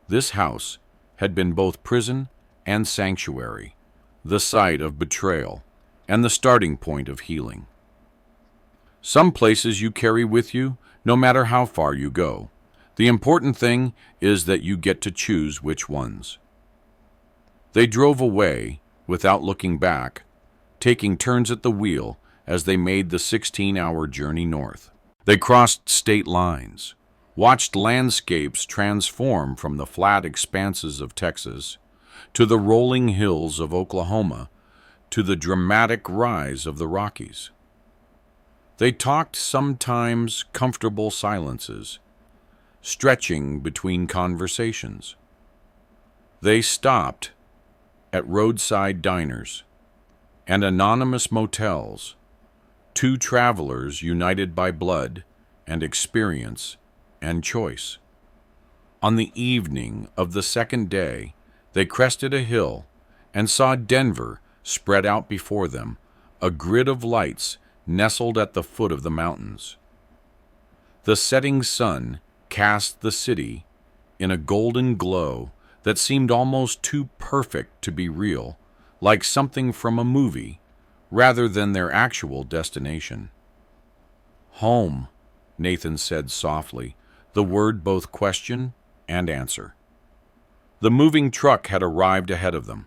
[SPEAKER 1] This house had been both prison and sanctuary, the site of betrayal and the starting point of healing. Some places you carry with you, no matter how far you go. The important thing is that you get to choose which ones. They drove away without looking back, taking turns at the wheel as they made the 16-hour journey north. They crossed state lines, watched landscapes transform from the flat expanses of Texas to the rolling hills of Oklahoma to the dramatic rise of the Rockies. They talked sometimes comfortable silences, stretching between conversations. They stopped at roadside diners and anonymous motels, two travelers united by blood and experience and choice. On the evening of the second day, they crested a hill and saw Denver spread out before them, a grid of lights nestled at the foot of the mountains. The setting sun cast the city in a golden glow that seemed almost too perfect to be real, like something from a movie, rather than their actual destination. "Home," Nathan said softly, the word both question and answer. The moving truck had arrived ahead of them.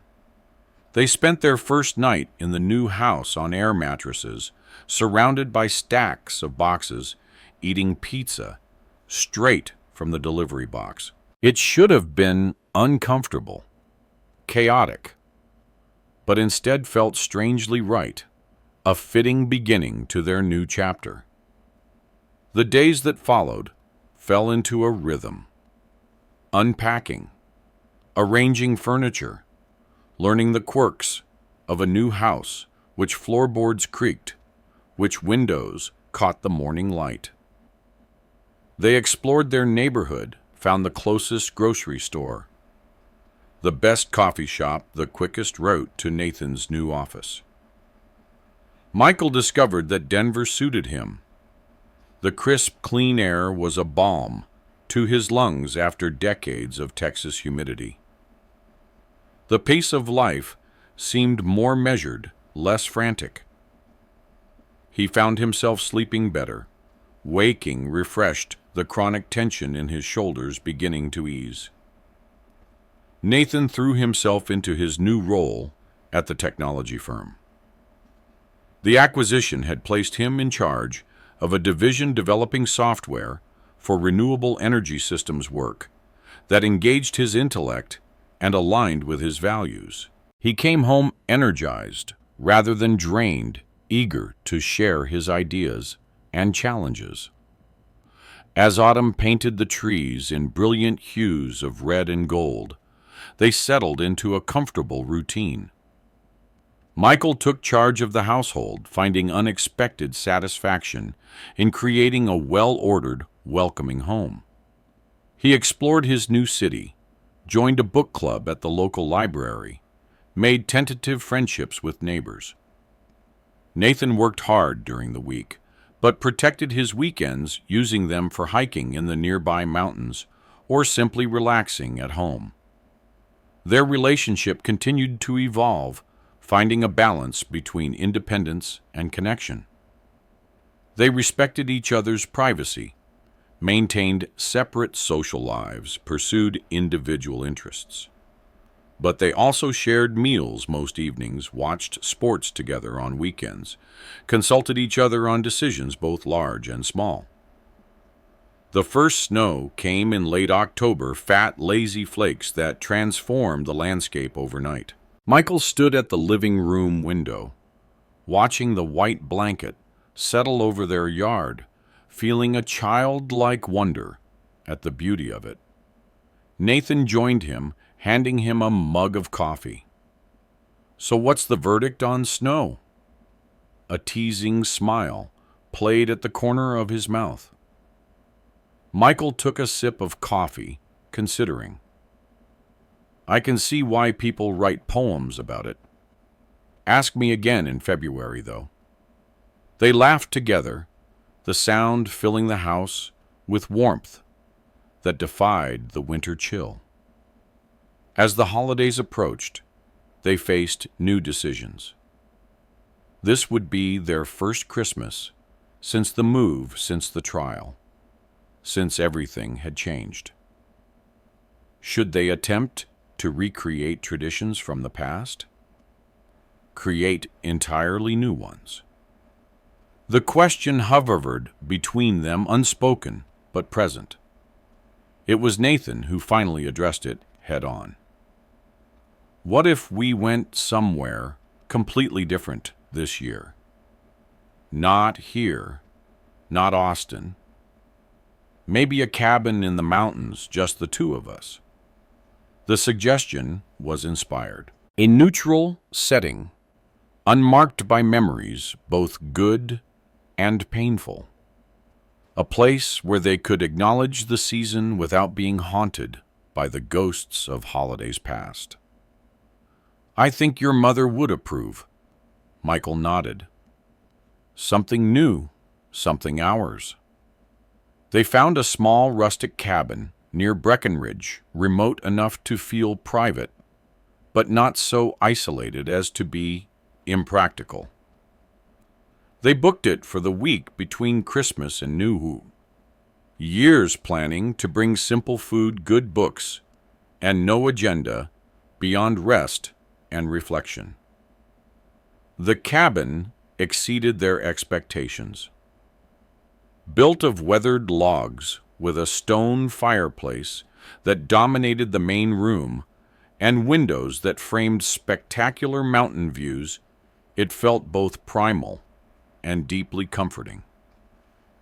[SPEAKER 1] They spent their first night in the new house on air mattresses, surrounded by stacks of boxes, eating pizza straight from the delivery box. It should have been uncomfortable, chaotic, but instead felt strangely right, a fitting beginning to their new chapter. The days that followed fell into a rhythm. Unpacking, arranging furniture, learning the quirks of a new house, which floorboards creaked, which windows caught the morning light. They explored their neighborhood, found the closest grocery store, the best coffee shop, the quickest route to Nathan's new office. Michael discovered that Denver suited him. The crisp, clean air was a balm to his lungs after decades of Texas humidity. The pace of life seemed more measured, less frantic. He found himself sleeping better, waking refreshed, the chronic tension in his shoulders beginning to ease. Nathan threw himself into his new role at the technology firm. The acquisition had placed him in charge of a division developing software for renewable energy systems work that engaged his intellect and aligned with his values. He came home energized rather than drained, eager to share his ideas and challenges. As autumn painted the trees in brilliant hues of red and gold, they settled into a comfortable routine. Michael took charge of the household, finding unexpected satisfaction in creating a well-ordered, welcoming home. He explored his new city, joined a book club at the local library, made tentative friendships with neighbors. Nathan worked hard during the week, but protected his weekends, using them for hiking in the nearby mountains or simply relaxing at home. Their relationship continued to evolve, finding a balance between independence and connection. They respected each other's privacy, maintained separate social lives, pursued individual interests. But they also shared meals most evenings, watched sports together on weekends, consulted each other on decisions both large and small. The first snow came in late October, fat, lazy flakes that transformed the landscape overnight. Michael stood at the living room window, watching the white blanket settle over their yard, feeling a childlike wonder at the beauty of it. Nathan joined him, handing him a mug of coffee. "So what's the verdict on snow?" A teasing smile played at the corner of his mouth. Michael took a sip of coffee, considering. "I can see why people write poems about it. Ask me again in February, though." They laughed together, the sound filling the house with warmth that defied the winter chill. As the holidays approached, they faced new decisions. This would be their first Christmas since the move, since the trial, since everything had changed. Should they attempt to recreate traditions from the past? Create entirely new ones? The question hovered between them, unspoken but present. It was Nathan who finally addressed it head-on. "What if we went somewhere completely different this year? Not here, not Austin. Maybe a cabin in the mountains, just the two of us." The suggestion was inspired. A neutral setting, unmarked by memories, both good and painful. A place where they could acknowledge the season without being haunted by the ghosts of holidays past. "I think your mother would approve." Michael nodded. Something new, something ours. They found a small rustic cabin near Breckenridge, remote enough to feel private, but not so isolated as to be impractical. They booked it for the week between Christmas and New Year's, planning to bring simple food, good books, and no agenda beyond rest and reflection. The cabin exceeded their expectations. Built of weathered logs with a stone fireplace that dominated the main room and windows that framed spectacular mountain views, it felt both primal and deeply comforting.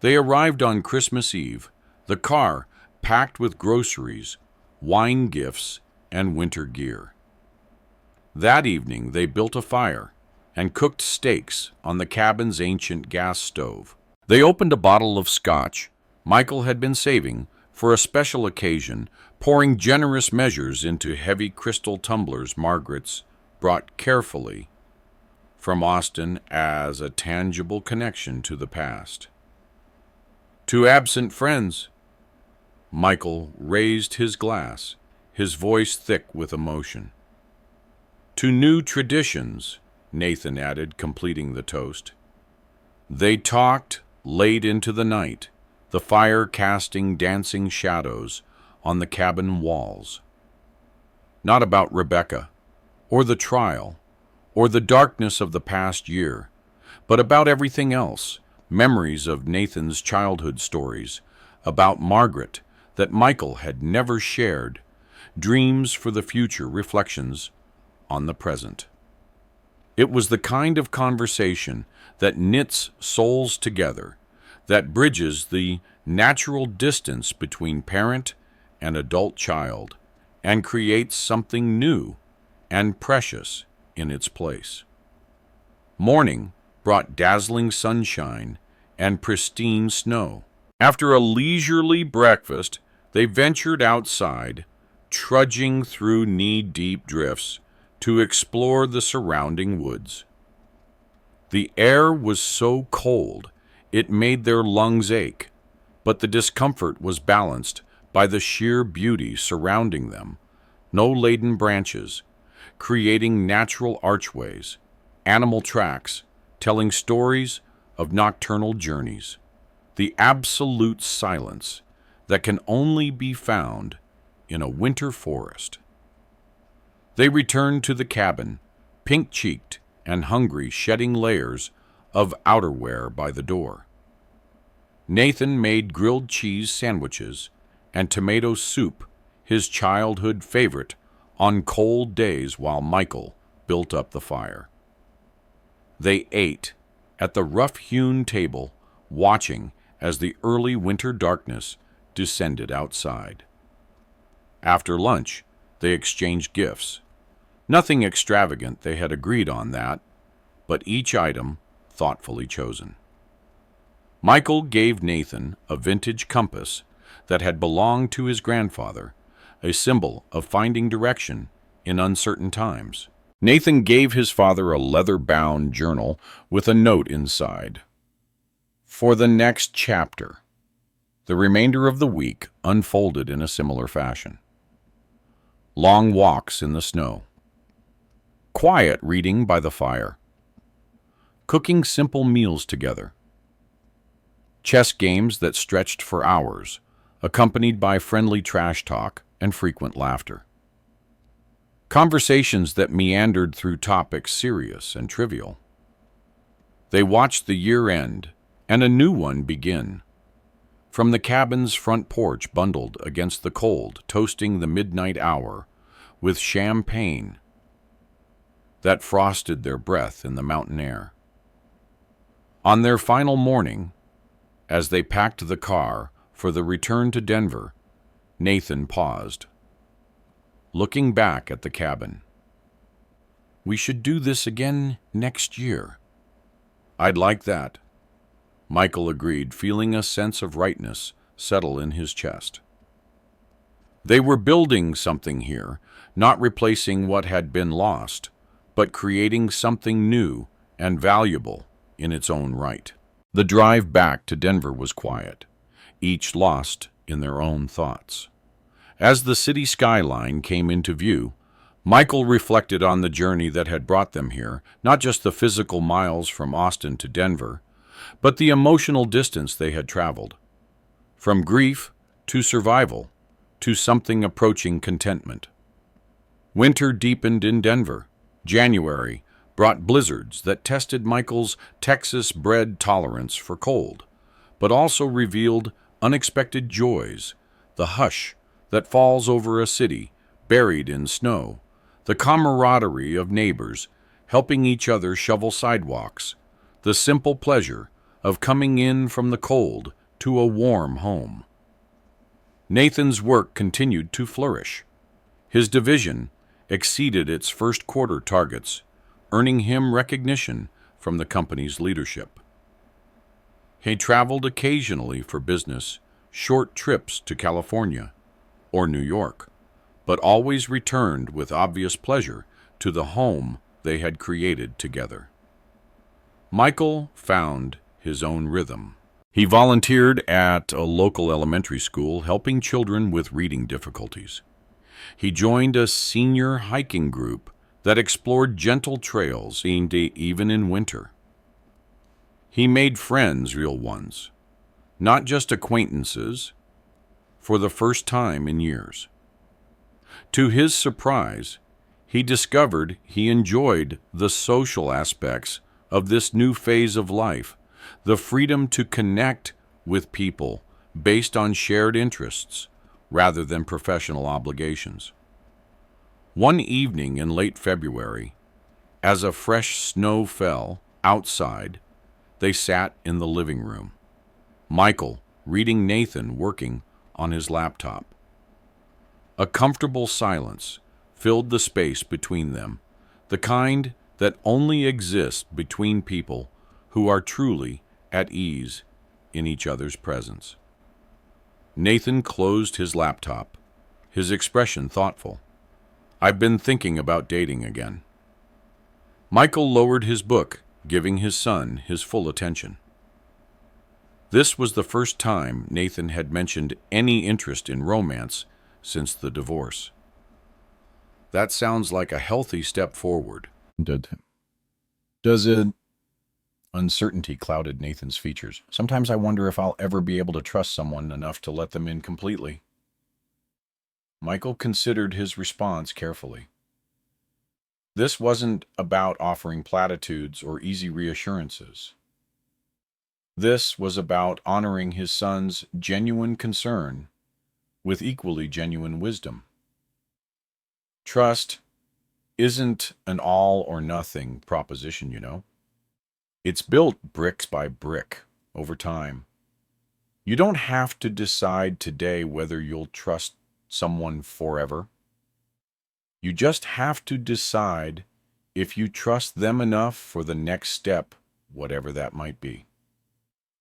[SPEAKER 1] They arrived on Christmas Eve, the car packed with groceries, wine gifts, and winter gear. That evening they built a fire and cooked steaks on the cabin's ancient gas stove. They opened a bottle of scotch Michael had been saving For a special occasion, pouring generous measures into heavy crystal tumblers Margaret's brought carefully from Austin as a tangible connection to the past. To absent friends, Michael raised his glass, his voice thick with emotion. To new traditions, Nathan added, completing the toast. They talked late into the night, the fire casting dancing shadows on the cabin walls. Not about Rebecca, or the trial, or the darkness of the past year, but about everything else, memories of Nathan's childhood stories, about Margaret that Michael had never shared, dreams for the future, reflections on the present. It was the kind of conversation that knits souls together, that bridges the natural distance between parent and adult child, and creates something new and precious in its place. Morning brought dazzling sunshine and pristine snow. After a leisurely breakfast, they ventured outside, trudging through knee-deep drifts to explore the surrounding woods. The air was so cold it made their lungs ache, but the discomfort was balanced by the sheer beauty surrounding them. No laden branches, creating natural archways, animal tracks, telling stories of nocturnal journeys. The absolute silence that can only be found in a winter forest. They returned to the cabin, pink-cheeked and hungry, shedding layers of outerwear by the door. Nathan made grilled cheese sandwiches and tomato soup, his childhood favorite, on cold days while Michael built up the fire. They ate at the rough-hewn table, watching as the early winter darkness descended outside. After lunch, they exchanged gifts. Nothing extravagant, they had agreed on that, but each item thoughtfully chosen. Michael gave Nathan a vintage compass that had belonged to his grandfather, a symbol of finding direction in uncertain times. Nathan gave his father a leather-bound journal with a note inside. For the next chapter, the remainder of the week unfolded in a similar fashion. Long walks in the snow. Quiet reading by the fire. Cooking simple meals together. Chess games that stretched for hours, accompanied by friendly trash talk and frequent laughter. Conversations that meandered through topics serious and trivial. They watched the year end and a new one begin. From the cabin's front porch, bundled against the cold, toasting the midnight hour with champagne that frosted their breath in the mountain air. On their final morning, as they packed the car for the return to Denver, Nathan paused, looking back at the cabin. We should do this again next year. I'd like that, Michael agreed, feeling a sense of rightness settle in his chest. They were building something here, not replacing what had been lost, but creating something new and valuable in its own right. The drive back to Denver was quiet, each lost in their own thoughts. As the city skyline came into view, Michael reflected on the journey that had brought them here, not just the physical miles from Austin to Denver, but the emotional distance they had traveled. From grief to survival to something approaching contentment. Winter deepened in Denver. January brought blizzards that tested Michael's Texas-bred tolerance for cold, but also revealed unexpected joys, the hush that falls over a city buried in snow, the camaraderie of neighbors helping each other shovel sidewalks, the simple pleasure of coming in from the cold to a warm home. Nathan's work continued to flourish. His division exceeded its first quarter targets, earning him recognition from the company's leadership. He traveled occasionally for business, short trips to California or New York, but always returned with obvious pleasure to the home they had created together. Michael found his own rhythm. He volunteered at a local elementary school, helping children with reading difficulties. He joined a senior hiking group that explored gentle trails even in winter. He made friends, real ones, not just acquaintances, for the first time in years. To his surprise, he discovered he enjoyed the social aspects of this new phase of life, the freedom to connect with people based on shared interests rather than professional obligations. One evening in late February, as a fresh snow fell outside, they sat in the living room, Michael reading, Nathan working on his laptop. A comfortable silence filled the space between them, the kind that only exists between people who are truly at ease in each other's presence. Nathan closed his laptop, his expression thoughtful. "I've been thinking about dating again." Michael lowered his book, giving his son his full attention. This was the first time Nathan had mentioned any interest in romance since the divorce. That sounds like a healthy step forward. Does it? Uncertainty clouded Nathan's features. Sometimes I wonder if I'll ever be able to trust someone enough to let them in completely. Michael considered his response carefully. This wasn't about offering platitudes or easy reassurances. This was about honoring his son's genuine concern with equally genuine wisdom. Trust isn't an all-or-nothing proposition, you know. It's built brick by brick over time. You don't have to decide today whether you'll trust someone forever. You just have to decide if you trust them enough for the next step, whatever that might be.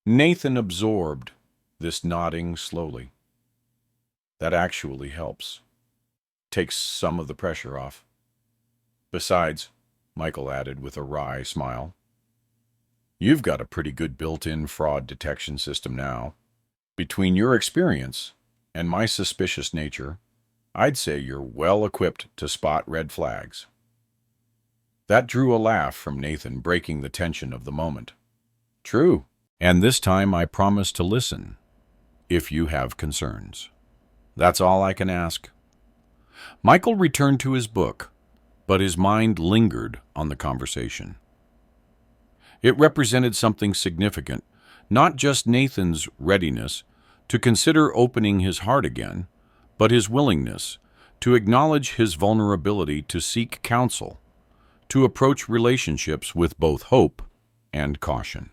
[SPEAKER 1] Nathan absorbed this nodding slowly. That actually helps. Takes some of the pressure off. Besides, Michael added with a wry smile, you've got a pretty good built-in fraud detection system now. Between your experience and my suspicious nature, I'd say you're well equipped to spot red flags. That drew a laugh from Nathan, breaking the tension of the moment. True, and this time I promise to listen, if you have concerns. That's all I can ask. Michael returned to his book, but his mind lingered on the conversation. It represented something significant, not just Nathan's readiness to consider opening his heart again, but his willingness to acknowledge his vulnerability to seek counsel, to approach relationships with both hope and caution.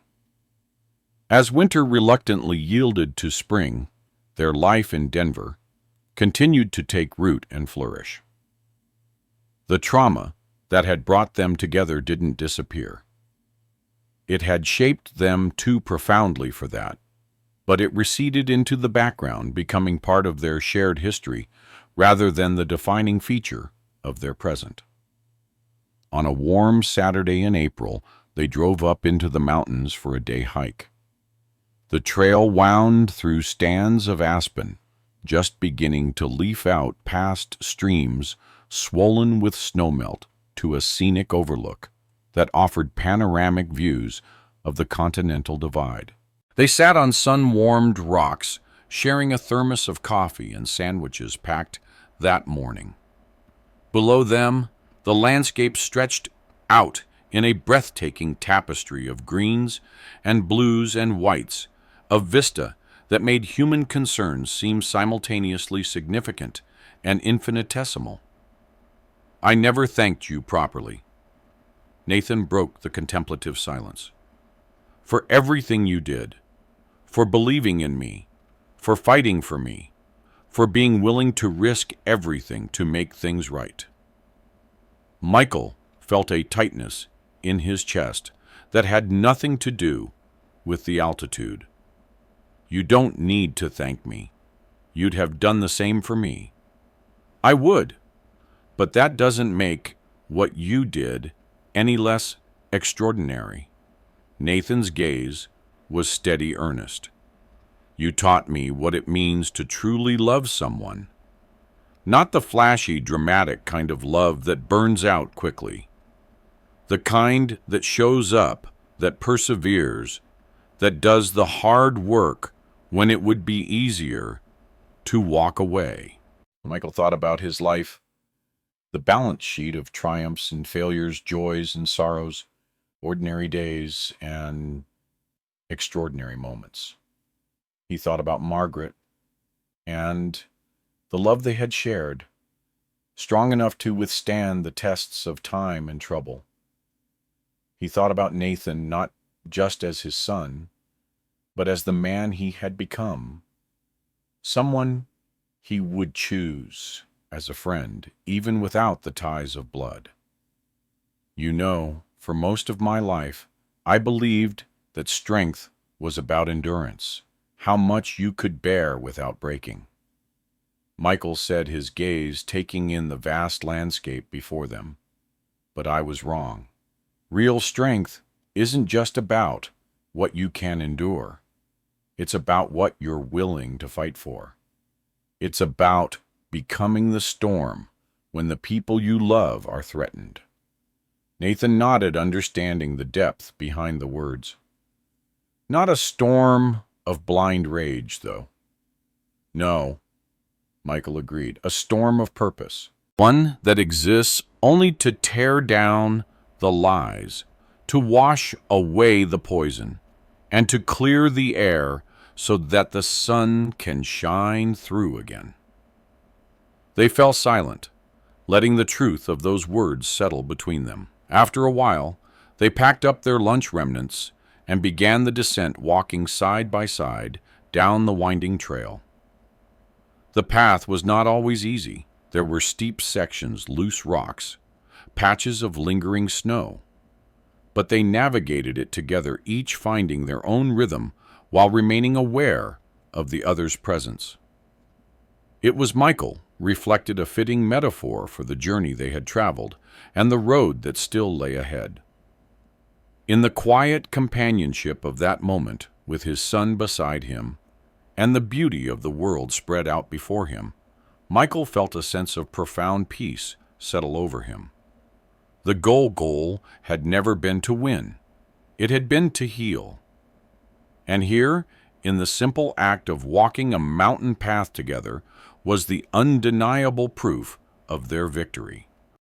[SPEAKER 1] As winter reluctantly yielded to spring, their life in Denver continued to take root and flourish. The trauma that had brought them together didn't disappear. It had shaped them too profoundly for that, but it receded into the background, becoming part of their shared history rather than the defining feature of their present. On a warm Saturday in April, they drove up into the mountains for a day hike. The trail wound through stands of aspen, just beginning to leaf out past streams swollen with snowmelt to a scenic overlook that offered panoramic views of the Continental Divide. They sat on sun-warmed rocks, sharing a thermos of coffee and sandwiches packed that morning. Below them, the landscape stretched out in a breathtaking tapestry of greens and blues and whites, a vista that made human concerns seem simultaneously significant and infinitesimal. I never thanked you properly. Nathan broke the contemplative silence. For everything you did, for believing in me, for fighting for me, for being willing to risk everything to make things right. Michael felt a tightness in his chest that had nothing to do with the altitude. You don't need to thank me. You'd have done the same for me. I would, but that doesn't make what you did any less extraordinary. Nathan's gaze was steady earnest. You taught me what it means to truly love someone. Not the flashy, dramatic kind of love that burns out quickly. The kind that shows up, that perseveres, that does the hard work when it would be easier to walk away. Michael thought about his life, the balance sheet of triumphs and failures, joys and sorrows, ordinary days and extraordinary moments. He thought about Margaret and the love they had shared, strong enough to withstand the tests of time and trouble. He thought about Nathan not just as his son, but as the man he had become, someone he would choose as a friend, even without the ties of blood. You know, for most of my life, I believed that strength was about endurance, how much you could bear without breaking. Michael said, his gaze taking in the vast landscape before them. But I was wrong. Real strength isn't just about what you can endure. It's about what you're willing to fight for. It's about becoming the storm when the people you love are threatened. Nathan nodded, understanding the depth behind the words. Not a storm of blind rage, though. No, Michael agreed, a storm of purpose. One that exists only to tear down the lies, to wash away the poison, and to clear the air so that the sun can shine through again. They fell silent, letting the truth of those words settle between them. After a while, they packed up their lunch remnants and began the descent, walking side by side down the winding trail. The path was not always easy. There were steep sections, loose rocks, patches of lingering snow. But they navigated it together, each finding their own rhythm while remaining aware of the other's presence. It was Michael, reflected a fitting metaphor for the journey they had traveled and the road that still lay ahead. In the quiet companionship of that moment, with his son beside him, and the beauty of the world spread out before him, Michael felt a sense of profound peace settle over him. The goal had never been to win. It had been to heal. And here, in the simple act of walking a mountain path together, was the undeniable proof of their victory.